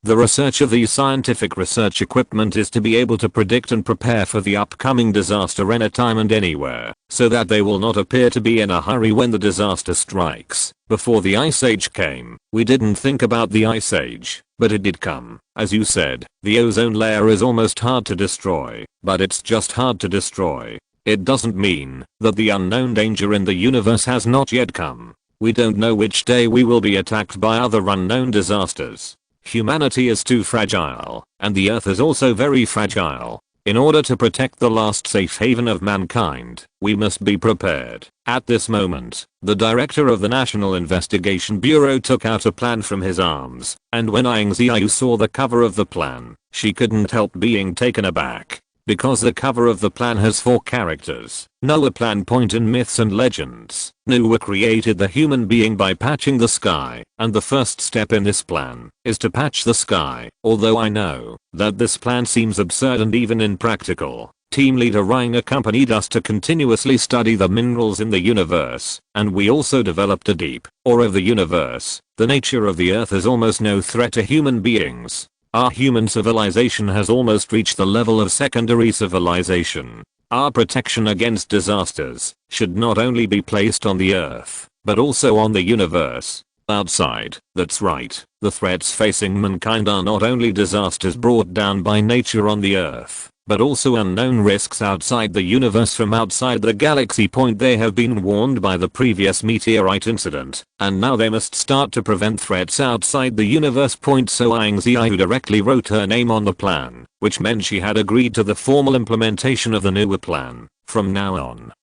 the research of these scientific research equipment is to be able to predict and prepare for the upcoming disaster anytime and anywhere, so that they will not appear to be in a hurry when the disaster strikes. Before the Ice Age came, we didn't think about the Ice Age, but it did come. As you said, the ozone layer is almost hard to destroy, but it's just hard to destroy. It doesn't mean that the unknown danger in the universe has not yet come. We don't know which day we will be attacked by other unknown disasters. Humanity is too fragile, and the Earth is also very fragile. In order to protect the last safe haven of mankind, we must be prepared. At this moment, the director of the National Investigation Bureau took out a plan from his arms, and when Ying Ziyue saw the cover of the plan, she couldn't help being taken aback. Because the cover of the plan has 4 characters. Noah plan point in myths and legends. Noah created the human being by patching the sky, and the first step in this plan is to patch the sky. Although I know that this plan seems absurd and even impractical, Team Leader Ryan accompanied us to continuously study the minerals in the universe, and we also developed a deep ore of the universe. The nature of the Earth is almost no threat to human beings. Our human civilization has almost reached the level of secondary civilization. Our protection against disasters should not only be placed on the Earth, but also on the universe. Outside, that's right, the threats facing mankind are not only disasters brought down by nature on the Earth, but also unknown risks outside the universe from outside the galaxy. They have been warned by the previous meteorite incident, and now they must start to prevent threats outside the universe. So Ying Ziyue directly wrote her name on the plan, which meant she had agreed to the formal implementation of the newer plan. From now on,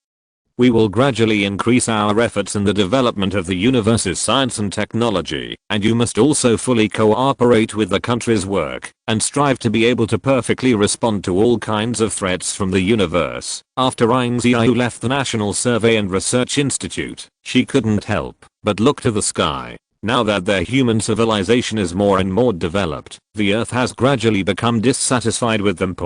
we will gradually increase our efforts in the development of the universe's science and technology, and you must also fully cooperate with the country's work, and strive to be able to perfectly respond to all kinds of threats from the universe. After Ying Ziyue left the National Survey and Research Institute, she couldn't help but look to the sky. Now that their human civilization is more and more developed, the Earth has gradually become dissatisfied with them.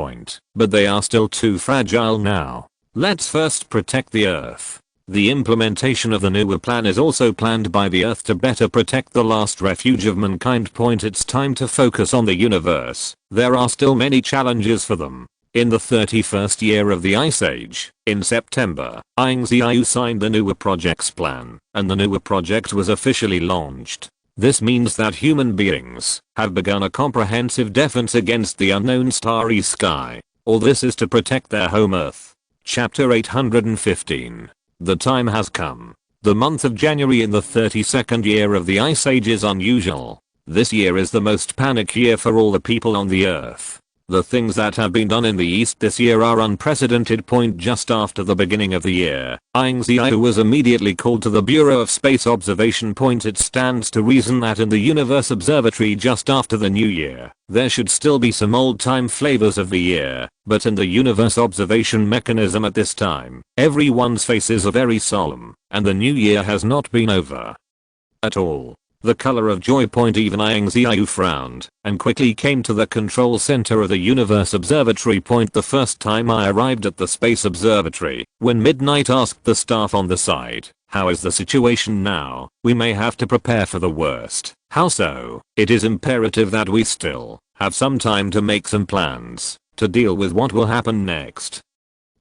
But they are still too fragile now. Let's first protect the Earth. The implementation of the newer plan is also planned by the Earth to better protect the last refuge of mankind. It's time to focus on the universe. There are still many challenges for them. In the 31st year of the Ice Age, in September, Ying Ziyue signed the newer project's plan, and the newer project was officially launched. This means that human beings have begun a comprehensive defense against the unknown starry sky. All this is to protect their home Earth. Chapter 815. The time has come. The month of January in the 32nd year of the Ice Age is unusual. This year is the most panic year for all the people on the Earth. The things that have been done in the East this year are unprecedented. Just after the beginning of the year, Ying Ziyue was immediately called to the Bureau of Space Observation. It stands to reason that in the Universe Observatory just after the new year, there should still be some old time flavors of the year, but in the Universe Observation mechanism at this time, everyone's faces are very solemn, and the new year has not been over at all. The color of joy. Even Ying Ziyue frowned and quickly came to the control center of the Universe Observatory. The first time I arrived at the Space Observatory, when Midnight asked the staff on the side, "How is the situation now? We may have to prepare for the worst." "How so?" "It is imperative that we still have some time to make some plans to deal with what will happen next."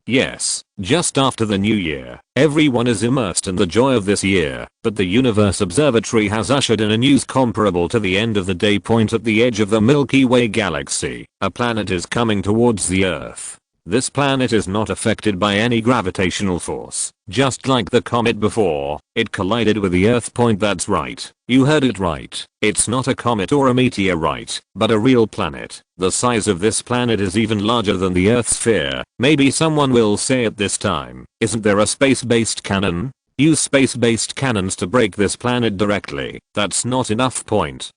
Yes, just after the new year, everyone is immersed in the joy of this year, but the Universe Observatory has ushered in a news comparable to the end of the day. At the edge of the Milky Way galaxy, a planet is coming towards the Earth. This planet is not affected by any gravitational force. Just like the comet before, it collided with the Earth. That's right. You heard it right. It's not a comet or a meteorite, but a real planet. The size of this planet is even larger than the Earth's sphere. Maybe someone will say at this time, "Isn't there a space-based cannon? Use space-based cannons to break this planet directly." That's not enough.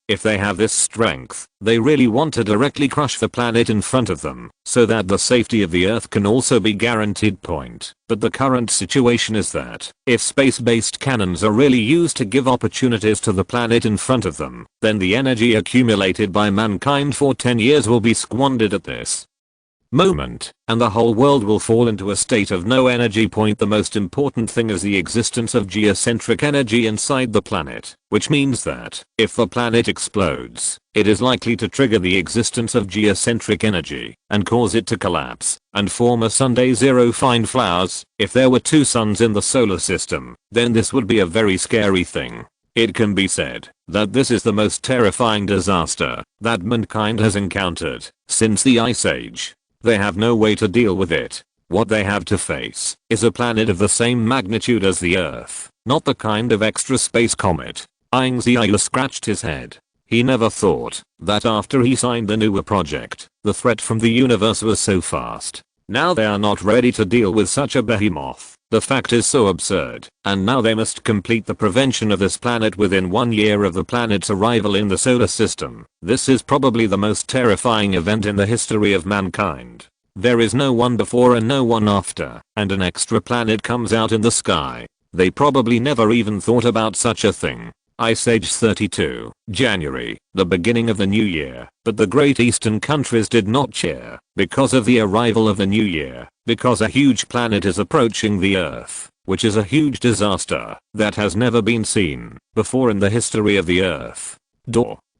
If they have this strength, they really want to directly crush the planet in front of them, so that the safety of the Earth can also be guaranteed. But the current situation is that, if space-based cannons are really used to give opportunities to the planet in front of them, then the energy accumulated by mankind for 10 years will be squandered at this moment, and the whole world will fall into a state of no energy. The most important thing is the existence of geocentric energy inside the planet, which means that, if the planet explodes, it is likely to trigger the existence of geocentric energy, and cause it to collapse, and form a Sunday zero. Find flowers. If there were 2 suns in the solar system, then this would be a very scary thing. It can be said that this is the most terrifying disaster that mankind has encountered since the Ice Age. They have no way to deal with it. What they have to face is a planet of the same magnitude as the Earth, not the kind of extra space comet. Ying Ziyue scratched his head. He never thought that after he signed the newer project, the threat from the universe was so fast. Now they are not ready to deal with such a behemoth. The fact is so absurd, and now they must complete the prevention of this planet within 1 year of the planet's arrival in the solar system. This is probably the most terrifying event in the history of mankind. There is no one before and no one after, and an extra planet comes out in the sky. They probably never even thought about such a thing. Ice Age 32, January, the beginning of the new year, but the Great Eastern countries did not cheer because of the arrival of the new year, because a huge planet is approaching the Earth, which is a huge disaster that has never been seen before in the history of the Earth.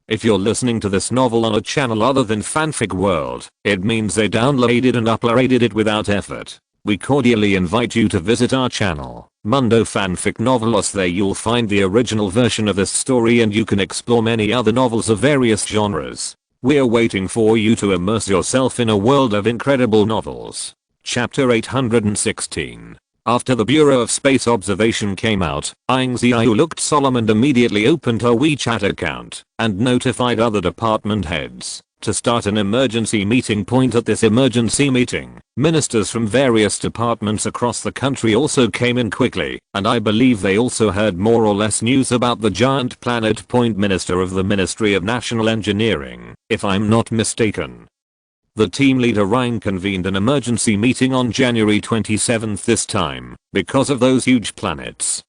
If you're listening to this novel on a channel other than Fanfic World, it means they downloaded and uploaded it without effort. We cordially invite you to visit our channel, Mundo Fanfic Novelos. There you'll find the original version of this story and you can explore many other novels of various genres. We're waiting for you to immerse yourself in a world of incredible novels. Chapter 816. After the Bureau of Space Observation came out, Ying Ziyue looked solemn and immediately opened her WeChat account and notified other department heads to start an emergency meeting. At this emergency meeting, ministers from various departments across the country also came in quickly, and I believe they also heard more or less news about the giant planet. Minister of the Ministry of National Engineering, if I'm not mistaken. The team leader Ryan convened an emergency meeting on January 27th this time, because of those huge planets.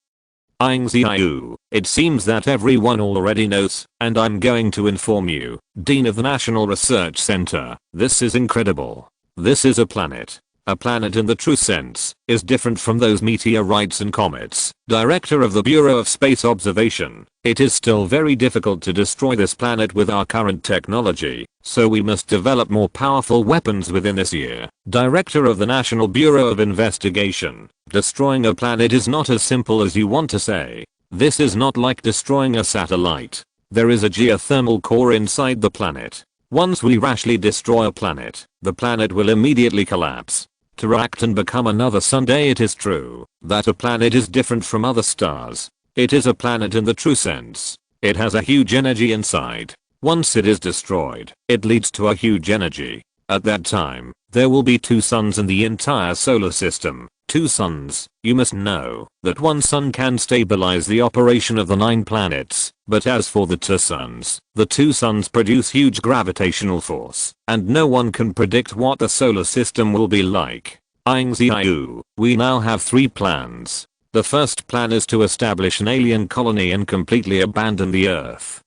Ying Ziyue, it seems that everyone already knows, and I'm going to inform you, Dean of the National Research Center, this is incredible. This is a planet. A planet in the true sense is different from those meteorites and comets. Director of the Bureau of Space Observation, it is still very difficult to destroy this planet with our current technology, so we must develop more powerful weapons within this year. Director of the National Bureau of Investigation, destroying a planet is not as simple as you want to say. This is not like destroying a satellite. There is a geothermal core inside the planet. Once we rashly destroy a planet, the planet will immediately collapse to react and become another Sunday. It is true that a planet is different from other stars. It is a planet in the true sense. It has a huge energy inside. Once it is destroyed, it leads to a huge energy At that time, there will be 2 suns in the entire solar system. 2 suns. You must know that 1 sun can stabilize the operation of the 9 planets, but as for the 2 suns, the 2 suns produce huge gravitational force, and no one can predict what the solar system will be like. Ying Ziyue, we now have 3 plans. The first plan is to establish an alien colony and completely abandon the Earth.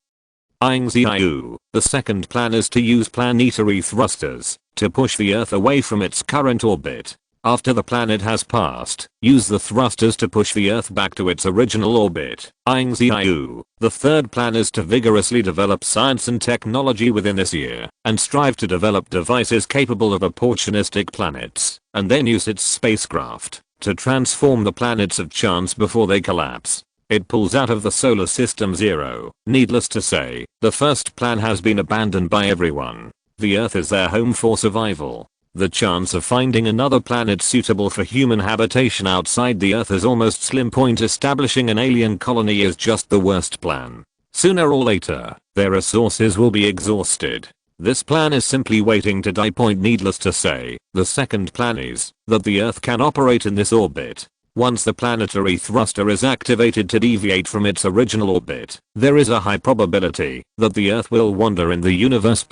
Ying Ziyue, the second plan is to use planetary thrusters to push the Earth away from its current orbit. After the planet has passed, use the thrusters to push the Earth back to its original orbit. Ying Ziyue, the third plan is to vigorously develop science and technology within this year, and strive to develop devices capable of opportunistic planets, and then use its spacecraft to transform the planets of chance before they collapse. It pulls out of the solar system zero. Needless to say, the first plan has been abandoned by everyone. The Earth is their home for survival. The chance of finding another planet suitable for human habitation outside the Earth is almost slim. Establishing an alien colony is just the worst plan. Sooner or later, their resources will be exhausted. This plan is simply waiting to die. Needless to say, the second plan is that the Earth can operate in this orbit. Once the planetary thruster is activated to deviate from its original orbit, there is a high probability that the Earth will wander in the universe.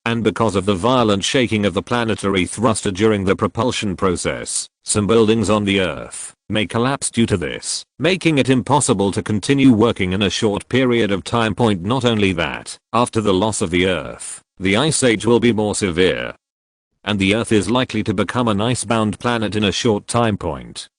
And because of the violent shaking of the planetary thruster during the propulsion process, some buildings on the Earth may collapse due to this, making it impossible to continue working in a short period of time. Not only that, after the loss of the Earth, the ice age will be more severe, and the Earth is likely to become an ice-bound planet in a short time.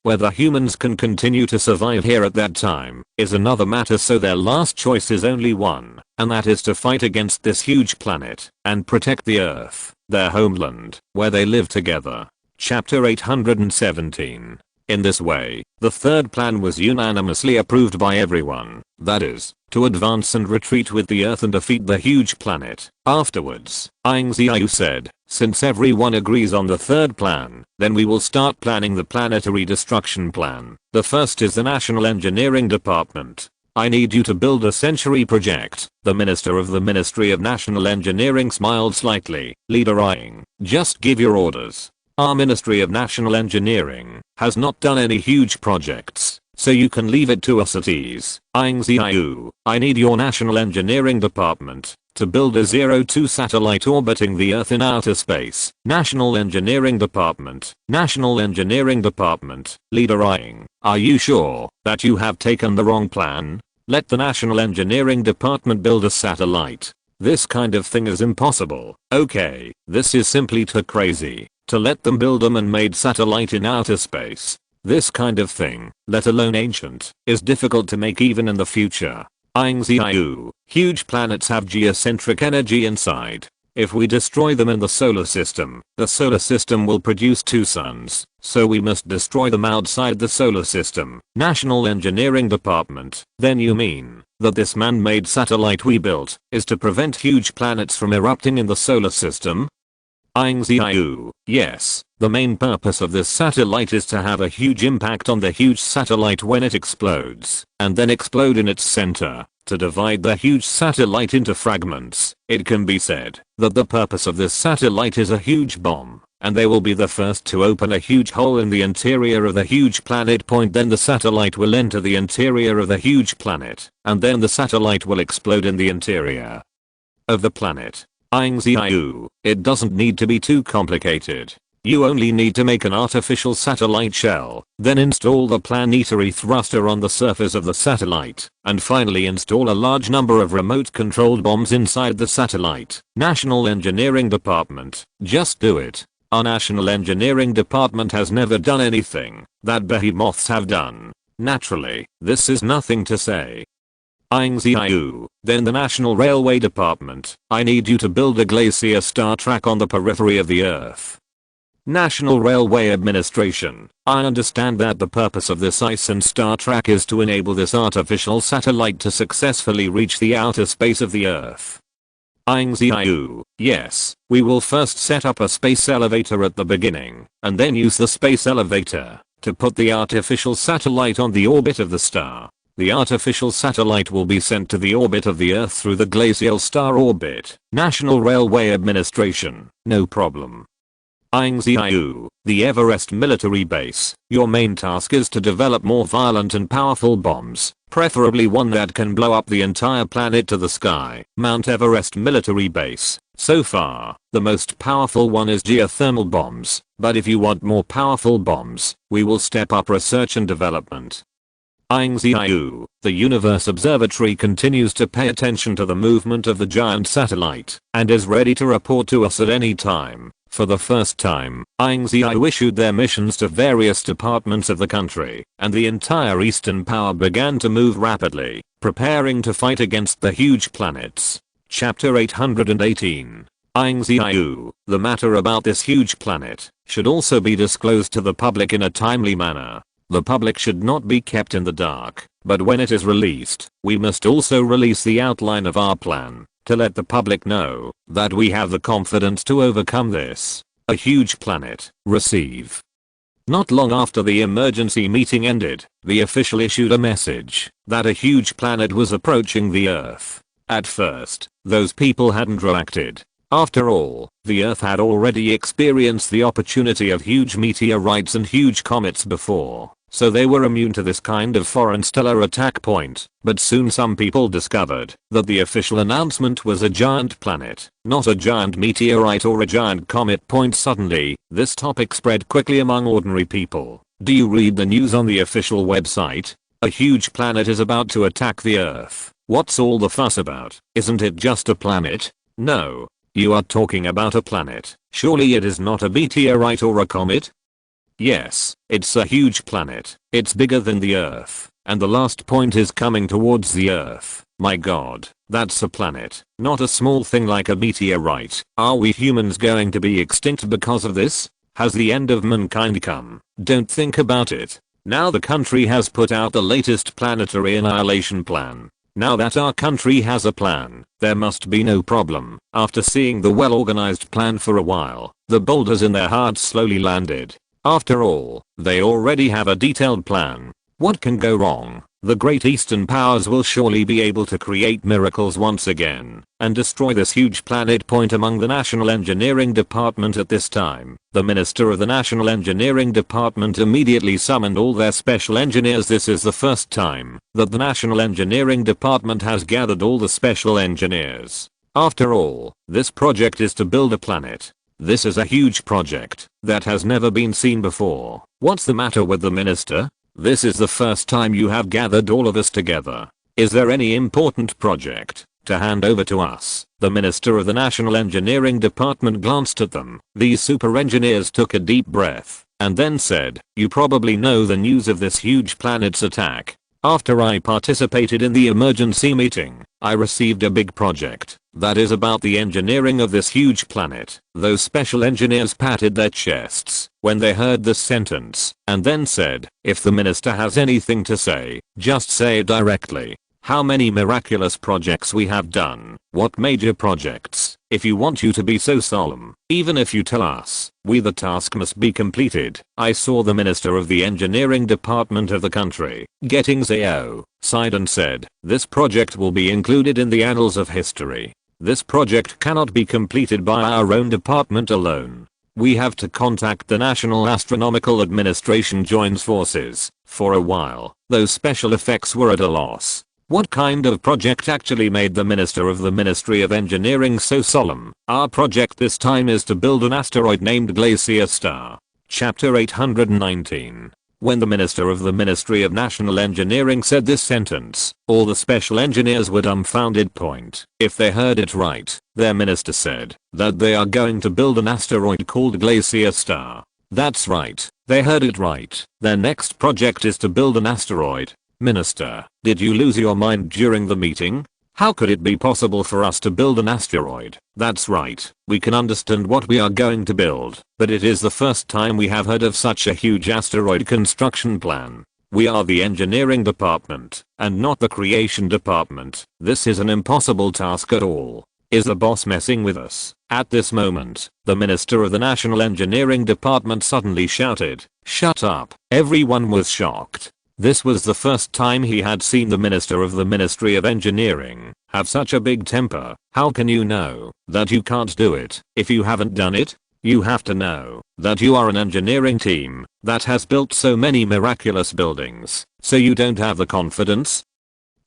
Whether humans can continue to survive here at that time is another matter, so their last choice is only one, and that is to fight against this huge planet and protect the Earth, their homeland, where they live together. Chapter 817. In this way, the third plan was unanimously approved by everyone, that is, to advance and retreat with the Earth and defeat the huge planet. Afterwards, Ying Ziyue said, since everyone agrees on the third plan, then we will start planning the planetary destruction plan. The first is the National Engineering Department. I need you to build a century project. The Minister of the Ministry of National Engineering smiled slightly. Leader Ying, just give your orders. Our Ministry of National Engineering has not done any huge projects, so you can leave it to us at ease. Ying Ziyue, I need your National Engineering Department to build a 02 satellite orbiting the Earth in outer space. National Engineering Department. National Engineering Department. Leader Ying, are you sure that you have taken the wrong plan? Let the National Engineering Department build a satellite. This kind of thing is impossible. Okay, this is simply too crazy to let them build a man-made satellite in outer space. This kind of thing, let alone ancient, is difficult to make even in the future. Ying Ziyue, huge planets have geocentric energy inside. If we destroy them in the solar system will produce 2 suns, so we must destroy them outside the solar system. National Engineering Department, then you mean that this man-made satellite we built is to prevent huge planets from erupting in the solar system? Ying Ziyue, yes, the main purpose of this satellite is to have a huge impact on the huge satellite when it explodes, and then explode in its center, to divide the huge satellite into fragments. It can be said that the purpose of this satellite is a huge bomb, and they will be the first to open a huge hole in the interior of the huge planet. Then the satellite will enter the interior of the huge planet, and then the satellite will explode in the interior of the planet. Ying Ziyue, it doesn't need to be too complicated. You only need to make an artificial satellite shell, then install the planetary thruster on the surface of the satellite, and finally install a large number of remote-controlled bombs inside the satellite. National Engineering Department, just do it. Our National Engineering Department has never done anything that behemoths have done. Naturally, this is nothing to say. Ying Ziyue, then the National Railway Department, I need you to build a glacier star track on the periphery of the Earth. National Railway Administration, I understand that the purpose of this ice and star track is to enable this artificial satellite to successfully reach the outer space of the Earth. Ying Ziyue, yes, we will first set up a space elevator at the beginning, and then use the space elevator to put the artificial satellite on the orbit of the star. The artificial satellite will be sent to the orbit of the Earth through the glacial star orbit. National Railway Administration, no problem. Ying Ziyue, the Everest military base. Your main task is to develop more violent and powerful bombs, preferably one that can blow up the entire planet to the sky. Mount Everest military base. So far, the most powerful one is geothermal bombs, but if you want more powerful bombs, we will step up research and development. Ying Ziyue, the Universe Observatory continues to pay attention to the movement of the giant satellite, and is ready to report to us at any time. For the first time, Ying Ziyue issued their missions to various departments of the country, and the entire Eastern Power began to move rapidly, preparing to fight against the huge planets. Chapter 818. Ying Ziyue, the matter about this huge planet, should also be disclosed to the public in a timely manner. The public should not be kept in the dark, but when it is released, we must also release the outline of our plan, to let the public know that we have the confidence to overcome this. A huge planet. Receive. Not long after the emergency meeting ended, the official issued a message that a huge planet was approaching the Earth. At first, those people hadn't reacted. After all, the Earth had already experienced the opportunity of huge meteorites and huge comets before, so they were immune to this kind of foreign stellar attack point. But soon some people discovered that the official announcement was a giant planet, not a giant meteorite or a giant comet. Suddenly, this topic spread quickly among ordinary people. Do you read the news on the official website? A huge planet is about to attack the Earth. What's all the fuss about? Isn't it just a planet? No. You are talking about a planet. Surely it is not a meteorite or a comet? Yes, it's a huge planet. It's bigger than the Earth, and the last point is coming towards the Earth. My god, that's a planet, not a small thing like a meteorite. Are we humans going to be extinct because of this? Has the end of mankind come? Don't think about it. Now the country has put out the latest planetary annihilation plan. Now that our country has a plan, there must be no problem. After seeing the well-organized plan for a while, the boulders in their hearts slowly landed. After all, they already have a detailed plan. What can go wrong? The great Eastern powers will surely be able to create miracles once again and destroy this huge planet. Among the National Engineering Department at this time, the Minister of the National Engineering Department immediately summoned all their special engineers. This is the first time that the National Engineering Department has gathered all the special engineers. After all, this project is to build a planet. This is a huge project that has never been seen before. What's the matter with the minister? This is the first time you have gathered all of us together. Is there any important project to hand over to us? The Minister of the National Engineering Department glanced at them. These super engineers took a deep breath and then said, "You probably know the news of this huge planet's attack. After I participated in the emergency meeting, I received a big project that is about the engineering of this huge planet." Those special engineers patted their chests when they heard this sentence and then said, "If the minister has anything to say, just say it directly. How many miraculous projects we have done? What major projects? If you want you to be so solemn, even if you tell us, the task must be completed." I saw the Minister of the Engineering Department of the country, Ying Ziyue, sighed and said, "This project will be included in the annals of history. This project cannot be completed by our own department alone. We have to contact the National Astronomical Administration joins forces." For a while, those special effects were at a loss. What kind of project actually made the Minister of the Ministry of Engineering so solemn? Our project this time is to build an asteroid named Glacier Star. Chapter 819. When the Minister of the Ministry of National Engineering said this sentence, all the special engineers were dumbfounded. If they heard it right, their minister said that they are going to build an asteroid called Glacier Star. That's right, they heard it right. Their next project is to build an asteroid. Minister, did you lose your mind during the meeting? How could it be possible for us to build an asteroid? That's right, we can understand what we are going to build, but it is the first time we have heard of such a huge asteroid construction plan. We are the engineering department, and not the creation department. This is an impossible task at all. Is the boss messing with us? At this moment, the Minister of the National Engineering Department suddenly shouted, "Shut up." Everyone was shocked. This was the first time he had seen the minister of the Ministry of Engineering have such a big temper. How can you know that you can't do it if you haven't done it? You have to know that you are an engineering team that has built so many miraculous buildings, so you don't have the confidence?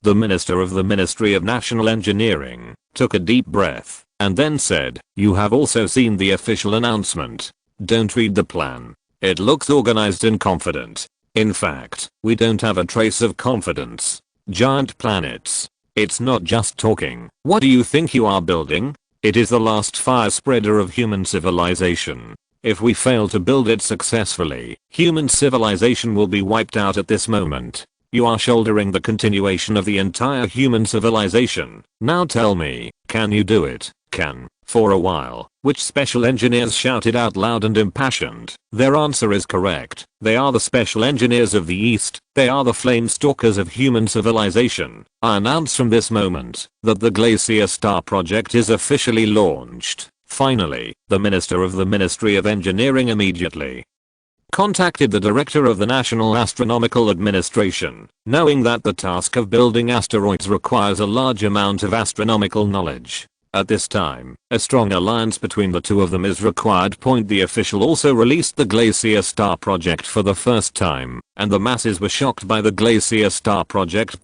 The minister of the Ministry of National Engineering took a deep breath and then said, "You have also seen the official announcement. Don't read the plan. It looks organized and confident. In fact, we don't have a trace of confidence. Giant planets. It's not just talking. What do you think you are building? It is the last fire spreader of human civilization. If we fail to build it successfully, human civilization will be wiped out at this moment. You are shouldering the continuation of the entire human civilization. Now tell me, can you do it?" "Can." For a while, which special engineers shouted out loud and impassioned. Their answer is correct. They are the special engineers of the East. They are the flame stalkers of human civilization. I announce from this moment that the Glacier Star project is officially launched. Finally, the minister of the Ministry of Engineering immediately contacted the director of the National Astronomical Administration, knowing that the task of building asteroids requires a large amount of astronomical knowledge. At this time, a strong alliance between the two of them is required. The official also released the Glacier Star project for the first time, and the masses were shocked by the Glacier Star project.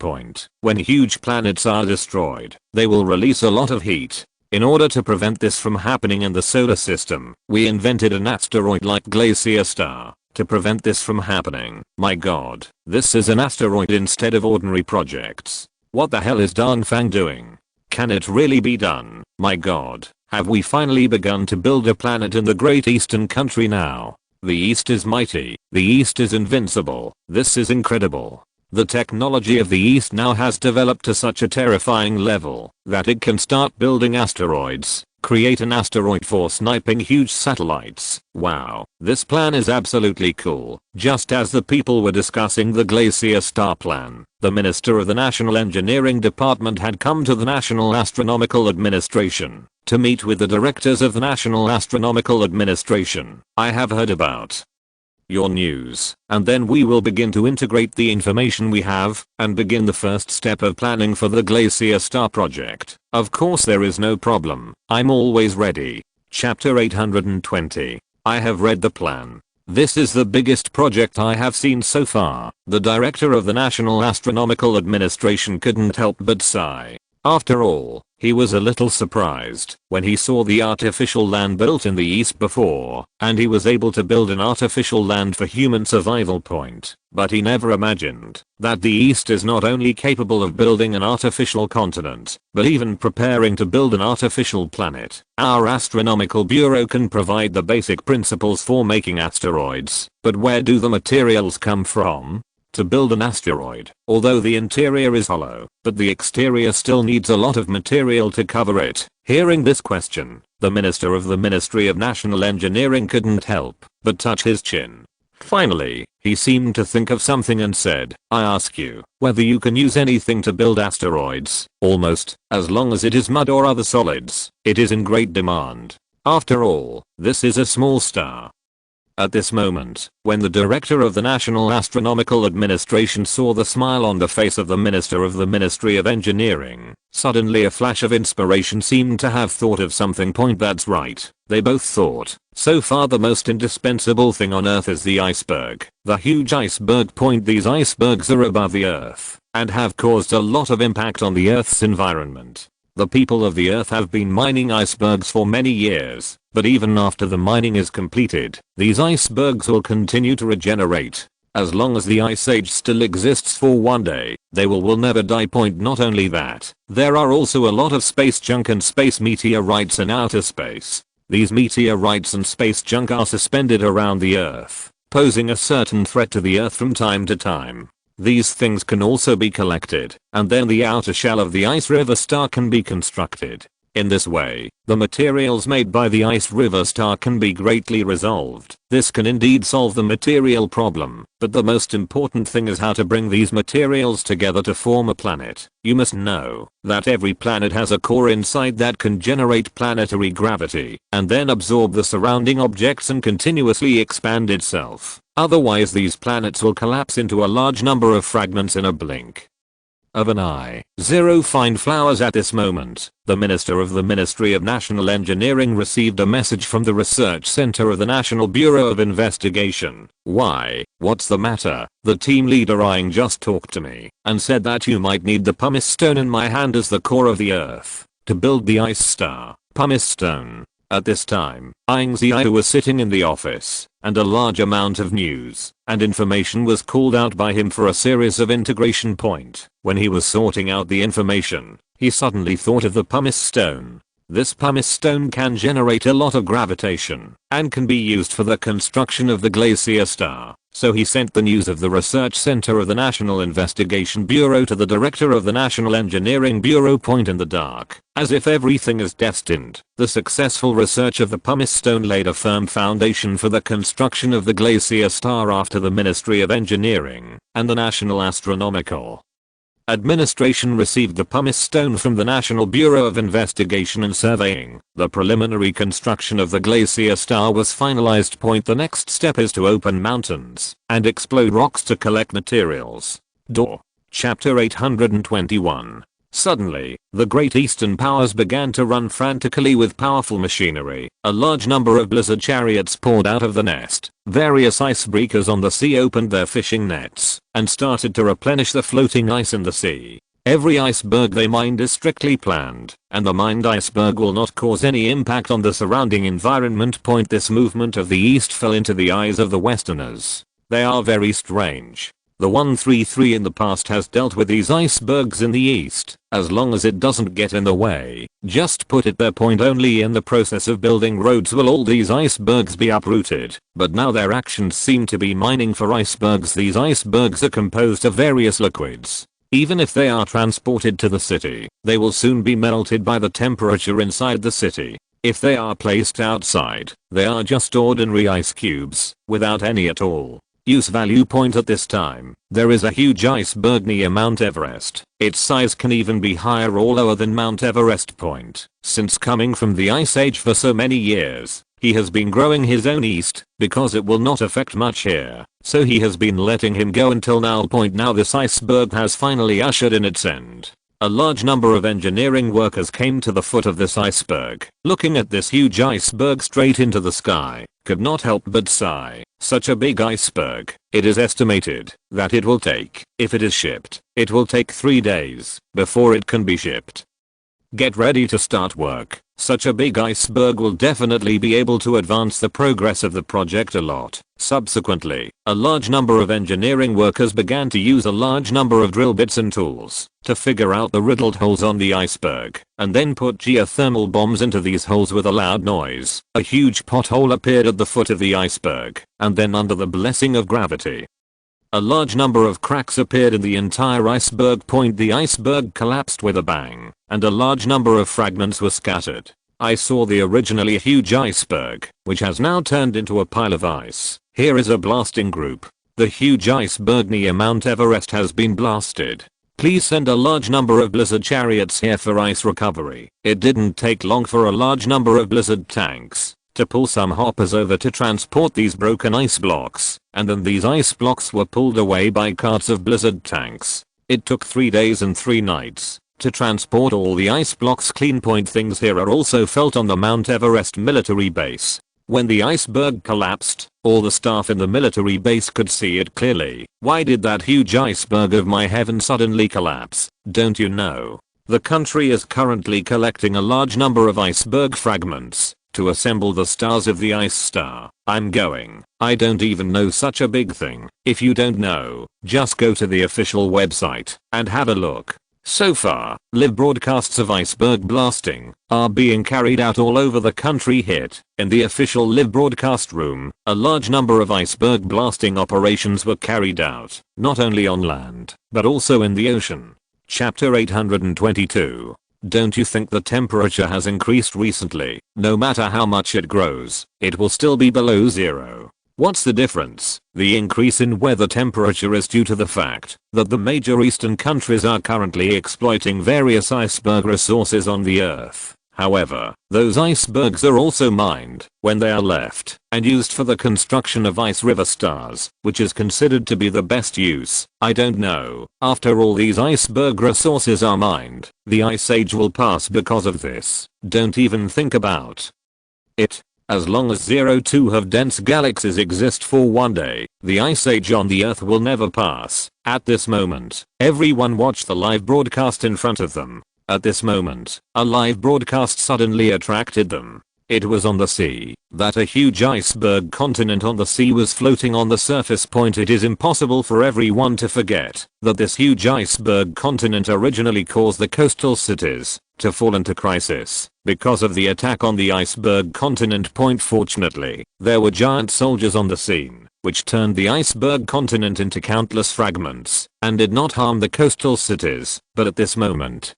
When huge planets are destroyed, they will release a lot of heat. In order to prevent this from happening in the solar system, we invented an asteroid like Glacier Star. To prevent this from happening, my god, this is an asteroid instead of ordinary projects. What the hell is Dongfang doing? Can it really be done? My god, have we finally begun to build a planet in the great eastern country now? The East is mighty. The East is invincible. This is incredible. The technology of the East now has developed to such a terrifying level that it can start building asteroids, create an asteroid for sniping huge satellites. Wow, this plan is absolutely cool. Just as the people were discussing the Glacier Star plan, the minister of the National Engineering Department had come to the National Astronomical Administration to meet with the directors of the National Astronomical Administration. "I have heard about your news, and then we will begin to integrate the information we have and begin the first step of planning for the Glacier Star project. Of course, there is no problem. I'm always ready." Chapter 820. I have read the plan. This is the biggest project I have seen so far. The director of the National Astronomical Administration couldn't help but sigh. After all, he was a little surprised when he saw the artificial land built in the East before, and he was able to build an artificial land for human survival. But he never imagined that the East is not only capable of building an artificial continent, but even preparing to build an artificial planet. Our astronomical bureau can provide the basic principles for making asteroids, but where do the materials come from? To build an asteroid, although the interior is hollow, but the exterior still needs a lot of material to cover it. Hearing this question, the minister of the Ministry of National Engineering couldn't help but touch his chin. Finally, he seemed to think of something and said, "I ask you whether you can use anything to build asteroids. Almost, as long as it is mud or other solids. It is in great demand. After all, this is a small star." At this moment, when the director of the National Astronomical Administration saw the smile on the face of the minister of the Ministry of Engineering, suddenly a flash of inspiration seemed to have thought of something. That's right, they both thought. So far the most indispensable thing on Earth is the iceberg. The huge iceberg. These icebergs are above the Earth and have caused a lot of impact on the Earth's environment. The people of the Earth have been mining icebergs for many years, but even after the mining is completed, these icebergs will continue to regenerate. As long as the Ice Age still exists for one day, they will never die. Not only that, there are also a lot of space junk and space meteorites in outer space. These meteorites and space junk are suspended around the Earth, posing a certain threat to the Earth from time to time. These things can also be collected, and then the outer shell of the Ice River star can be constructed. In this way, the materials made by the Ice River star can be greatly resolved. This can indeed solve the material problem, but the most important thing is how to bring these materials together to form a planet. You must know that every planet has a core inside that can generate planetary gravity, and then absorb the surrounding objects and continuously expand itself. Otherwise these planets will collapse into a large number of fragments in a blink of an eye. Zero find flowers at this moment. The minister of the Ministry of National Engineering received a message from the research center of the National Bureau of Investigation. Why? What's the matter? The team leader Ying just talked to me and said that you might need the pumice stone in my hand as the core of the earth to build the ice star. Pumice stone. At this time, Ying Ziyue was sitting in the office, and a large amount of news and information was called out by him for a series of integration point. When he was sorting out the information, he suddenly thought of the pumice stone. This pumice stone can generate a lot of gravitation and can be used for the construction of the glacier star. So he sent the news of the research center of the National Investigation Bureau to the director of the National Engineering Bureau. Point in the dark. As if everything is destined, the successful research of the pumice stone laid a firm foundation for the construction of the glacier star after the Ministry of Engineering and the National Astronomical Administration received the pumice stone from the National Bureau of Investigation and Surveying. The preliminary construction of the glacier star was finalized. The next step is to open mountains and explode rocks to collect materials. Chapter 821. Suddenly, the Great Eastern Powers began to run frantically with powerful machinery. A large number of blizzard chariots poured out of the nest. Various icebreakers on the sea opened their fishing nets and started to replenish the floating ice in the sea. Every iceberg they mined is strictly planned, and the mined iceberg will not cause any impact on the surrounding environment. This movement of the east fell into the eyes of the westerners. They are very strange. The 133 in the past has dealt with these icebergs in the east, as long as it doesn't get in the way. Just put it there. Only in the process of building roads will all these icebergs be uprooted, but now their actions seem to be mining for icebergs. These icebergs are composed of various liquids. Even if they are transported to the city, they will soon be melted by the temperature inside the city. If they are placed outside, they are just ordinary ice cubes, without any at all use value. At this time, there is a huge iceberg near Mount Everest. Its size can even be higher or lower than Mount Everest. Since coming from the Ice Age for so many years, he has been growing his own east, because it will not affect much here, so he has been letting him go until now. Now this iceberg has finally ushered in its end. A large number of engineering workers came to the foot of this iceberg. Looking at this huge iceberg straight into the sky, could not help but sigh. Such a big iceberg. It is estimated that it will take, if it is shipped, it will take 3 days before it can be shipped. Get ready to start work. Such a big iceberg will definitely be able to advance the progress of the project a lot. Subsequently, a large number of engineering workers began to use a large number of drill bits and tools to figure out the riddled holes on the iceberg, and then put geothermal bombs into these holes with a loud noise. A huge pothole appeared at the foot of the iceberg, and then under the blessing of gravity, a large number of cracks appeared in the entire iceberg. The iceberg collapsed with a bang, and a large number of fragments were scattered. I saw the originally huge iceberg, which has now turned into a pile of ice. Here is a blasting group. The huge iceberg near Mount Everest has been blasted. Please send a large number of blizzard chariots here for ice recovery. It didn't take long for a large number of blizzard tanks to pull some hoppers over to transport these broken ice blocks, and then these ice blocks were pulled away by carts of blizzard tanks. It took 3 days and 3 nights to transport all the ice blocks clean. Things here are also felt on the Mount Everest military base. When the iceberg collapsed, all the staff in the military base could see it clearly. Why did that huge iceberg of my heaven suddenly collapse? Don't you know? The country is currently collecting a large number of iceberg fragments to assemble the stars of the ice star. I'm going. I don't even know such a big thing. If you don't know, just go to the official website and have a look. So far, live broadcasts of iceberg blasting are being carried out all over the country. In the official live broadcast room, a large number of iceberg blasting operations were carried out, not only on land, but also in the ocean. Chapter 822. Don't you think the temperature has increased recently? No matter how much it grows, it will still be below zero. What's the difference? The increase in weather temperature is due to the fact that the major eastern countries are currently exploiting various iceberg resources on the earth. However, those icebergs are also mined when they are left and used for the construction of ice river stars, which is considered to be the best use. I don't know. After all these iceberg resources are mined, the ice age will pass because of this. Don't even think about it. As long as 02 have dense galaxies exist for one day, the ice age on the Earth will never pass. At this moment, everyone watched the live broadcast in front of them. At this moment, a live broadcast suddenly attracted them. It was on the sea, that a huge iceberg continent on the sea was floating on the surface point. It is impossible for everyone to forget that this huge iceberg continent originally caused the coastal cities to fall into crisis because of the attack on the iceberg continent point. Fortunately, there were giant soldiers on the scene, which turned the iceberg continent into countless fragments and did not harm the coastal cities. But at this moment,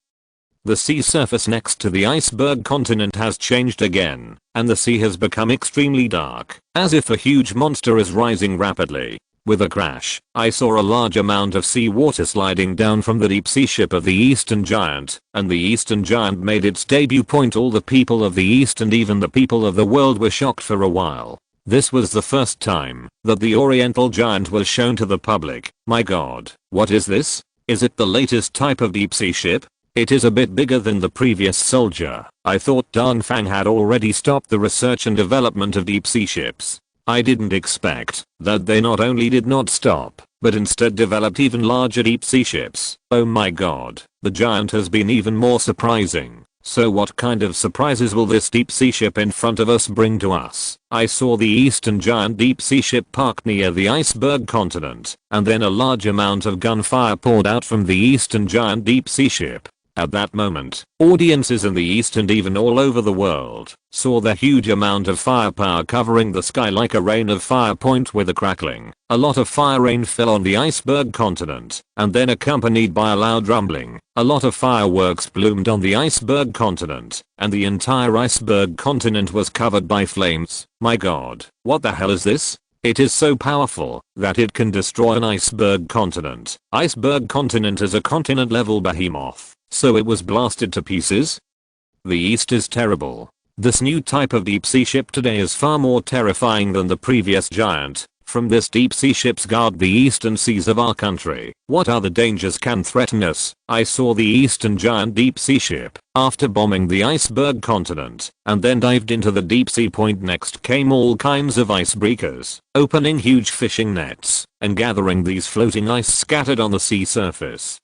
the sea surface next to the iceberg continent has changed again, and the sea has become extremely dark, as if a huge monster is rising rapidly. With a crash, I saw a large amount of seawater sliding down from the deep sea ship of the Eastern Giant, and the Eastern Giant made its debut. All the people of the East and even the people of the world were shocked for a while. This was the first time that the Oriental Giant was shown to the public. My god, what is this? Is it the latest type of deep sea ship? It is a bit bigger than the previous soldier. I thought Dongfang had already stopped the research and development of deep sea ships. I didn't expect that they not only did not stop, but instead developed even larger deep sea ships. Oh my god, the Giant has been even more surprising. So what kind of surprises will this deep sea ship in front of us bring to us? I saw the Eastern Giant deep sea ship parked near the iceberg continent, and then a large amount of gunfire poured out from the Eastern Giant deep sea ship. At that moment, audiences in the East and even all over the world saw the huge amount of firepower covering the sky like a rain of fire. With a crackling, a lot of fire rain fell on the iceberg continent, and then accompanied by a loud rumbling, a lot of fireworks bloomed on the iceberg continent, and the entire iceberg continent was covered by flames. My god, what the hell is this? It is so powerful that it can destroy an iceberg continent. Iceberg continent is a continent level behemoth. So it was blasted to pieces? The East is terrible. This new type of deep sea ship today is far more terrifying than the previous Giant. From this deep sea ships guard the eastern seas of our country. What other dangers can threaten us? I saw the Eastern Giant deep sea ship after bombing the iceberg continent and then dived into the deep sea. Next came all kinds of icebreakers, opening huge fishing nets and gathering these floating ice scattered on the sea surface.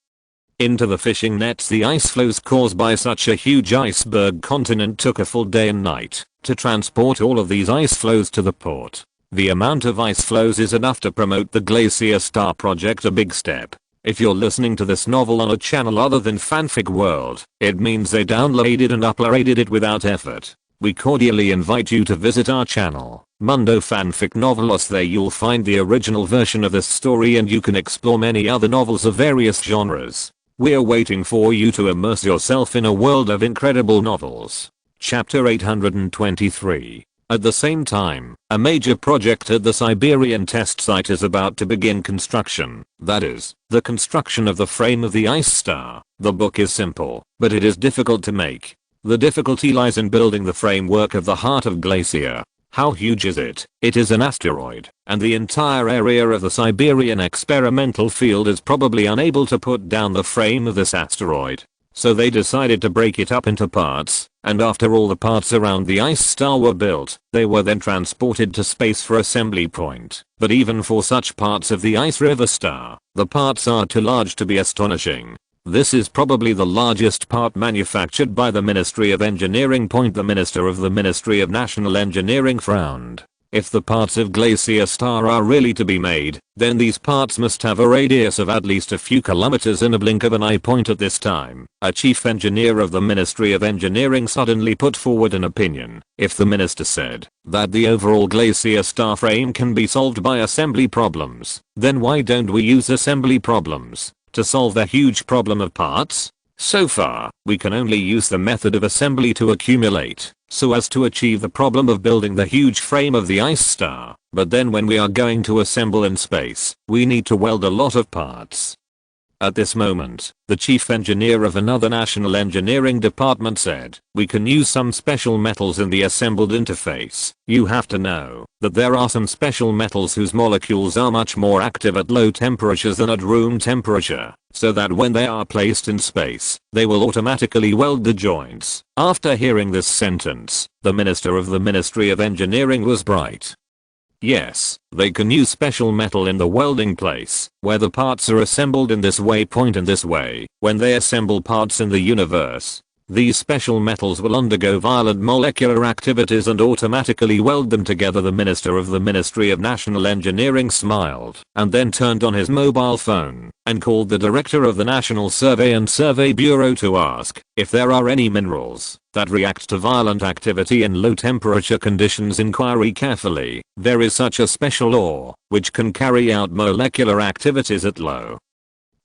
Into the fishing nets. The ice flows caused by such a huge iceberg continent took a full day and night to transport all of these ice flows to the port. The amount of ice flows is enough to promote the Glacier Star project, a big step. If you're listening to this novel on a channel other than Fanfic World, it means they downloaded and uploaded it without effort. We cordially invite you to visit our channel, Mundo Fanfic Novelos. There you'll find the original version of this story and you can explore many other novels of various genres. We're waiting for you to immerse yourself in a world of incredible novels. Chapter 823. At the same time, a major project at the Siberian test site is about to begin construction. That is, the construction of the frame of the ice star. The book is simple, but it is difficult to make. The difficulty lies in building the framework of the heart of Glacier. How huge is it? It is an asteroid, and the entire area of the Siberian experimental field is probably unable to put down the frame of this asteroid. So they decided to break it up into parts, and after all the parts around the ice star were built, they were then transported to space for assembly point. But even for such parts of the ice river star, the parts are too large to be astonishing. This is probably the largest part manufactured by the Ministry of Engineering. The Minister of the Ministry of National Engineering frowned. If the parts of Glacier Star are really to be made, then these parts must have a radius of at least a few kilometers in a blink of an eye. At this time, a chief engineer of the Ministry of Engineering suddenly put forward an opinion. If the minister said that the overall Glacier Star frame can be solved by assembly problems, then why don't we use assembly problems to solve the huge problem of parts? So far, we can only use the method of assembly to accumulate, so as to achieve the problem of building the huge frame of the ice star. But then when we are going to assemble in space, we need to weld a lot of parts. At this moment, the chief engineer of another national engineering department said, "We can use some special metals in the assembled interface. You have to know that there are some special metals whose molecules are much more active at low temperatures than at room temperature, so that when they are placed in space, they will automatically weld the joints." After hearing this sentence, the minister of the Ministry of Engineering was bright. Yes, they can use special metal in the welding place, where the parts are assembled in this way. Point in this way, when they assemble parts in the universe, these special metals will undergo violent molecular activities and automatically weld them together. The minister of the Ministry of National Engineering smiled, and then turned on his mobile phone, and called the director of the National Survey and Survey Bureau to ask if there are any minerals that react to violent activity in low temperature conditions. Inquiry carefully. There is such a special ore, which can carry out molecular activities at low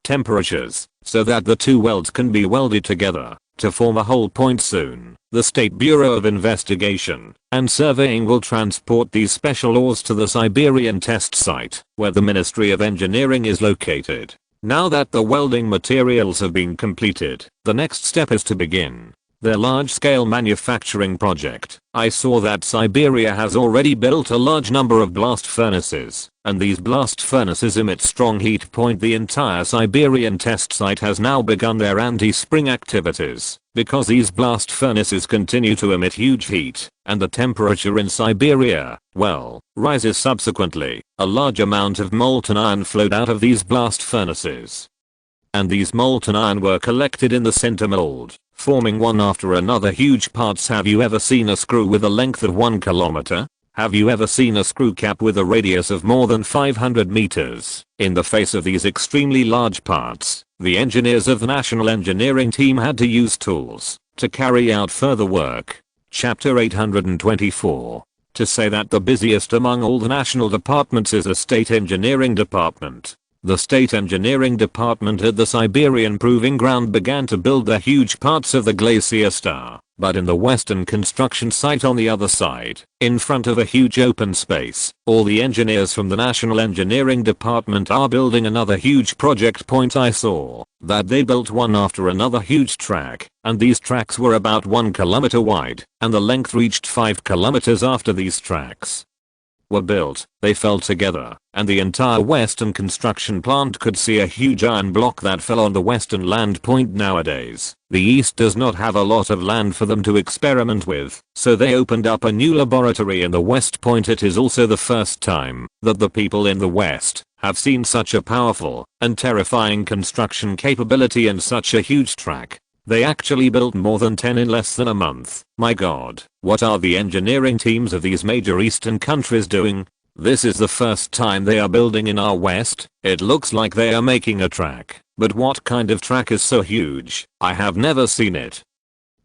temperatures, so that the two welds can be welded together to form a whole. Point soon, the State Bureau of Investigation and Surveying will transport these special ores to the Siberian test site, where the Ministry of Engineering is located. Now that the welding materials have been completed, the next step is to begin their large-scale manufacturing project. I saw that Siberia has already built a large number of blast furnaces, and these blast furnaces emit strong heat. Point the entire Siberian test site has now begun their anti-spring activities, because these blast furnaces continue to emit huge heat, and the temperature in Siberia, well, rises subsequently. A large amount of molten iron flowed out of these blast furnaces, and these molten iron were collected in the center mold, forming one after another huge parts. Have you ever seen a screw with a length of 1 kilometer? Have you ever seen a screw cap with a radius of more than 500 meters? In the face of these extremely large parts, the engineers of the National Engineering Team had to use tools to carry out further work. Chapter 824. To say that the busiest among all the national departments is the State Engineering Department. The State Engineering Department at the Siberian Proving Ground began to build the huge parts of the Glacier Star, but in the western construction site on the other side, in front of a huge open space, all the engineers from the National Engineering Department are building another huge project. Point I saw that they built one after another huge track, and these tracks were about 1 kilometer wide, and the length reached 5 kilometers. After these tracks were built, they fell together, and the entire western construction plant could see a huge iron block that fell on the western land. Point nowadays, the east does not have a lot of land for them to experiment with, so they opened up a new laboratory in the west. Point it is also the first time that the people in the west have seen such a powerful and terrifying construction capability in such a huge track. They actually built more than 10 in less than a month. My god, what are the engineering teams of these major eastern countries doing? This is the first time they are building in our west. It looks like they are making a track, but what kind of track is so huge? I have never seen it.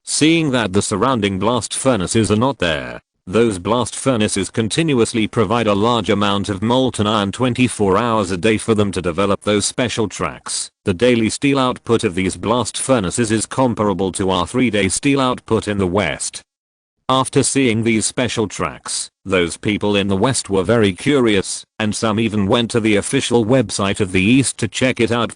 Seeing that the surrounding blast furnaces are not there, those blast furnaces continuously provide a large amount of molten iron 24 hours a day for them to develop those special tracks. The daily steel output of these blast furnaces is comparable to our 3-day steel output in the West. After seeing these special tracks, those people in the West were very curious, and some even went to the official website of the East to check it out.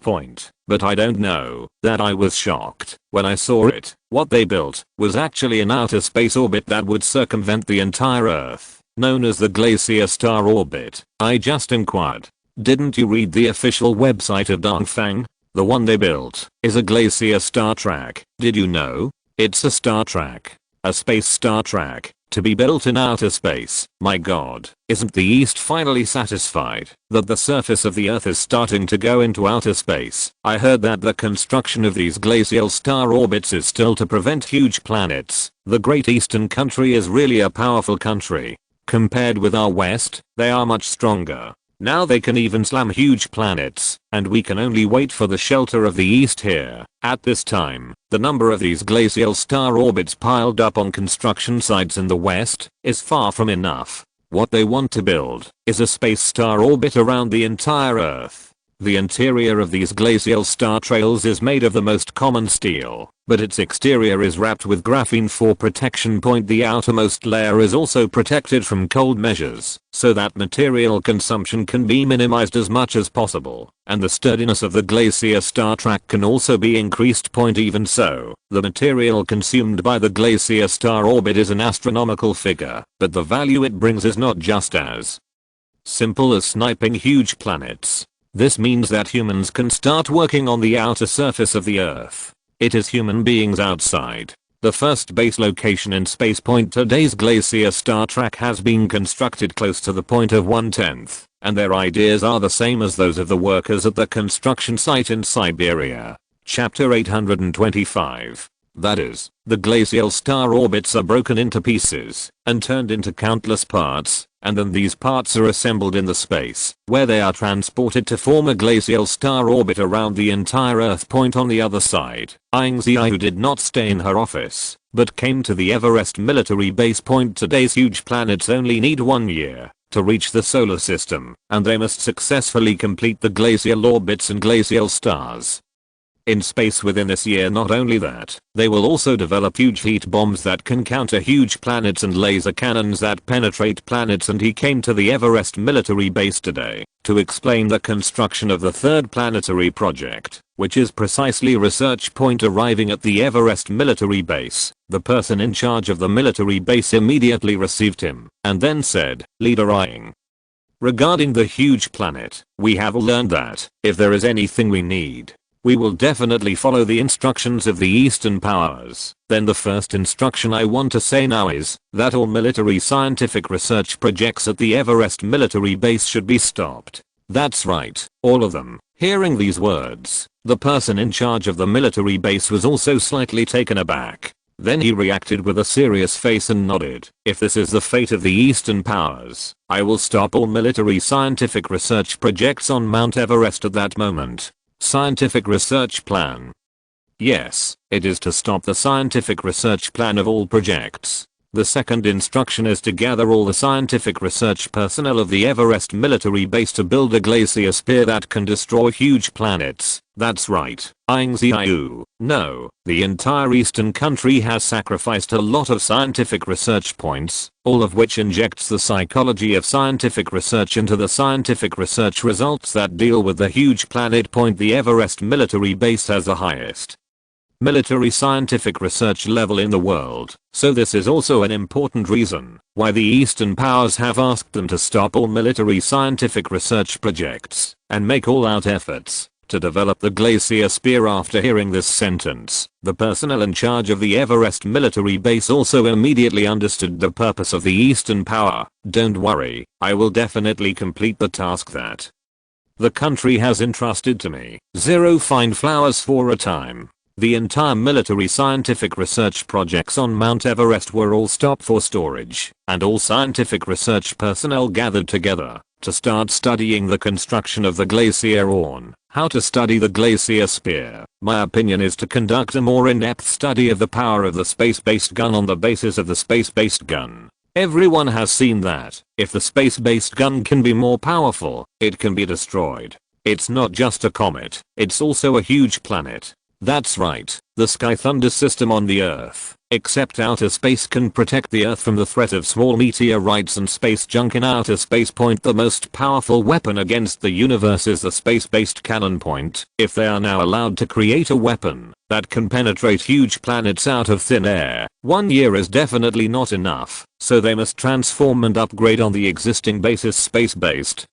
But I don't know that I was shocked when I saw it. What they built was actually an outer space orbit that would circumvent the entire Earth, known as the Glacier Star orbit. I just inquired, didn't you read the official website of Dongfang? The one they built is a Glacier Star track. Did you know? It's a star track. A space star track, to be built in outer space. My god, isn't the East finally satisfied that the surface of the Earth is starting to go into outer space? I heard that the construction of these glacial star orbits is still to prevent huge planets. The Great Eastern country is really a powerful country. Compared with our West, they are much stronger. Now they can even slam huge planets, and we can only wait for the shelter of the East here. At this time, the number of these glacial star orbits piled up on construction sites in the West is far from enough. What they want to build is a space star orbit around the entire Earth. The interior of these glacial star trails is made of the most common steel, but its exterior is wrapped with graphene for protection. The outermost layer is also protected from cold measures, so that material consumption can be minimized as much as possible, and the sturdiness of the glacier star track can also be increased. Even so, the material consumed by the glacier star orbit is an astronomical figure, but the value it brings is not just as simple as sniping huge planets. This means that humans can start working on the outer surface of the Earth. It is human beings outside the first base location in space. Today's glacier star track has been constructed close to the point of 1/10, and their ideas are the same as those of the workers at the construction site in Siberia. Chapter 825. That is, the glacial star orbits are broken into pieces and turned into countless parts, and then these parts are assembled in the space, where they are transported to form a glacial star orbit around the entire Earth. On the other side, Ying Ziyue did not stay in her office, but came to the Everest military base. Today's huge planets only need 1 year to reach the solar system, and they must successfully complete the glacial orbits and glacial stars in space within this year. Not only that, they will also develop huge heat bombs that can counter huge planets and laser cannons that penetrate planets. And he came to the Everest military base today to explain the construction of the third planetary project, which is precisely research. Arriving at the Everest military base, the person in charge of the military base immediately received him and then said, "Leader Ying, regarding the huge planet, we have learned that if there is anything we need, we will definitely follow the instructions of the Eastern powers. Then the first instruction I want to say now is that all military scientific research projects at the Everest military base should be stopped." That's right, all of them. Hearing these words, the person in charge of the military base was also slightly taken aback. Then he reacted with a serious face and nodded. "If this is the fate of the Eastern powers, I will stop all military scientific research projects on Mount Everest at that moment." Scientific research plan. Yes, it is to stop the scientific research plan of all projects. The second instruction is to gather all the scientific research personnel of the Everest military base to build a glacier spear that can destroy huge planets. That's right, Ying Ziyue. No, the entire eastern country has sacrificed a lot of scientific research points, all of which injects the psychology of scientific research into the scientific research results that deal with the huge planet. The Everest military base has the highest military scientific research level in the world, so this is also an important reason why the Eastern powers have asked them to stop all military scientific research projects and make all-out efforts to develop the glacier spear. After hearing this sentence, the personnel in charge of the Everest military base also immediately understood the purpose of the Eastern power. "Don't worry, I will definitely complete the task that the country has entrusted to me. 0 Find flowers for a time." The entire military scientific research projects on Mount Everest were all stopped for storage, and all scientific research personnel gathered together to start studying the construction of the glacier on how to study the glacier spear. My opinion is to conduct a more in-depth study of the power of the space-based gun on the basis of the space-based gun. Everyone has seen that if the space-based gun can be more powerful, it can be destroyed. It's not just a comet, it's also a huge planet. That's right, the Sky Thunder system on the Earth, except outer space, can protect the Earth from the threat of small meteorites and space junk in outer space. The most powerful weapon against the universe is the space-based cannon. If they are now allowed to create a weapon that can penetrate huge planets out of thin air, 1 year is definitely not enough, so they must transform and upgrade on the existing basis. Space-based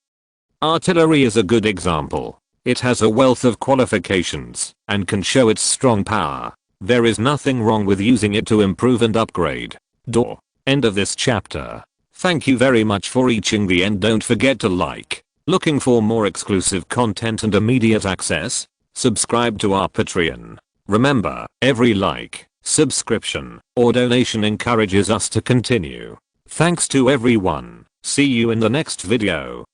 artillery is a good example. It has a wealth of qualifications and can show its strong power. There is nothing wrong with using it to improve and upgrade. End of this chapter. Thank you very much for reaching the end. Don't forget to like. Looking for more exclusive content and immediate access? Subscribe to our Patreon. Remember, every like, subscription, or donation encourages us to continue. Thanks to everyone. See you in the next video.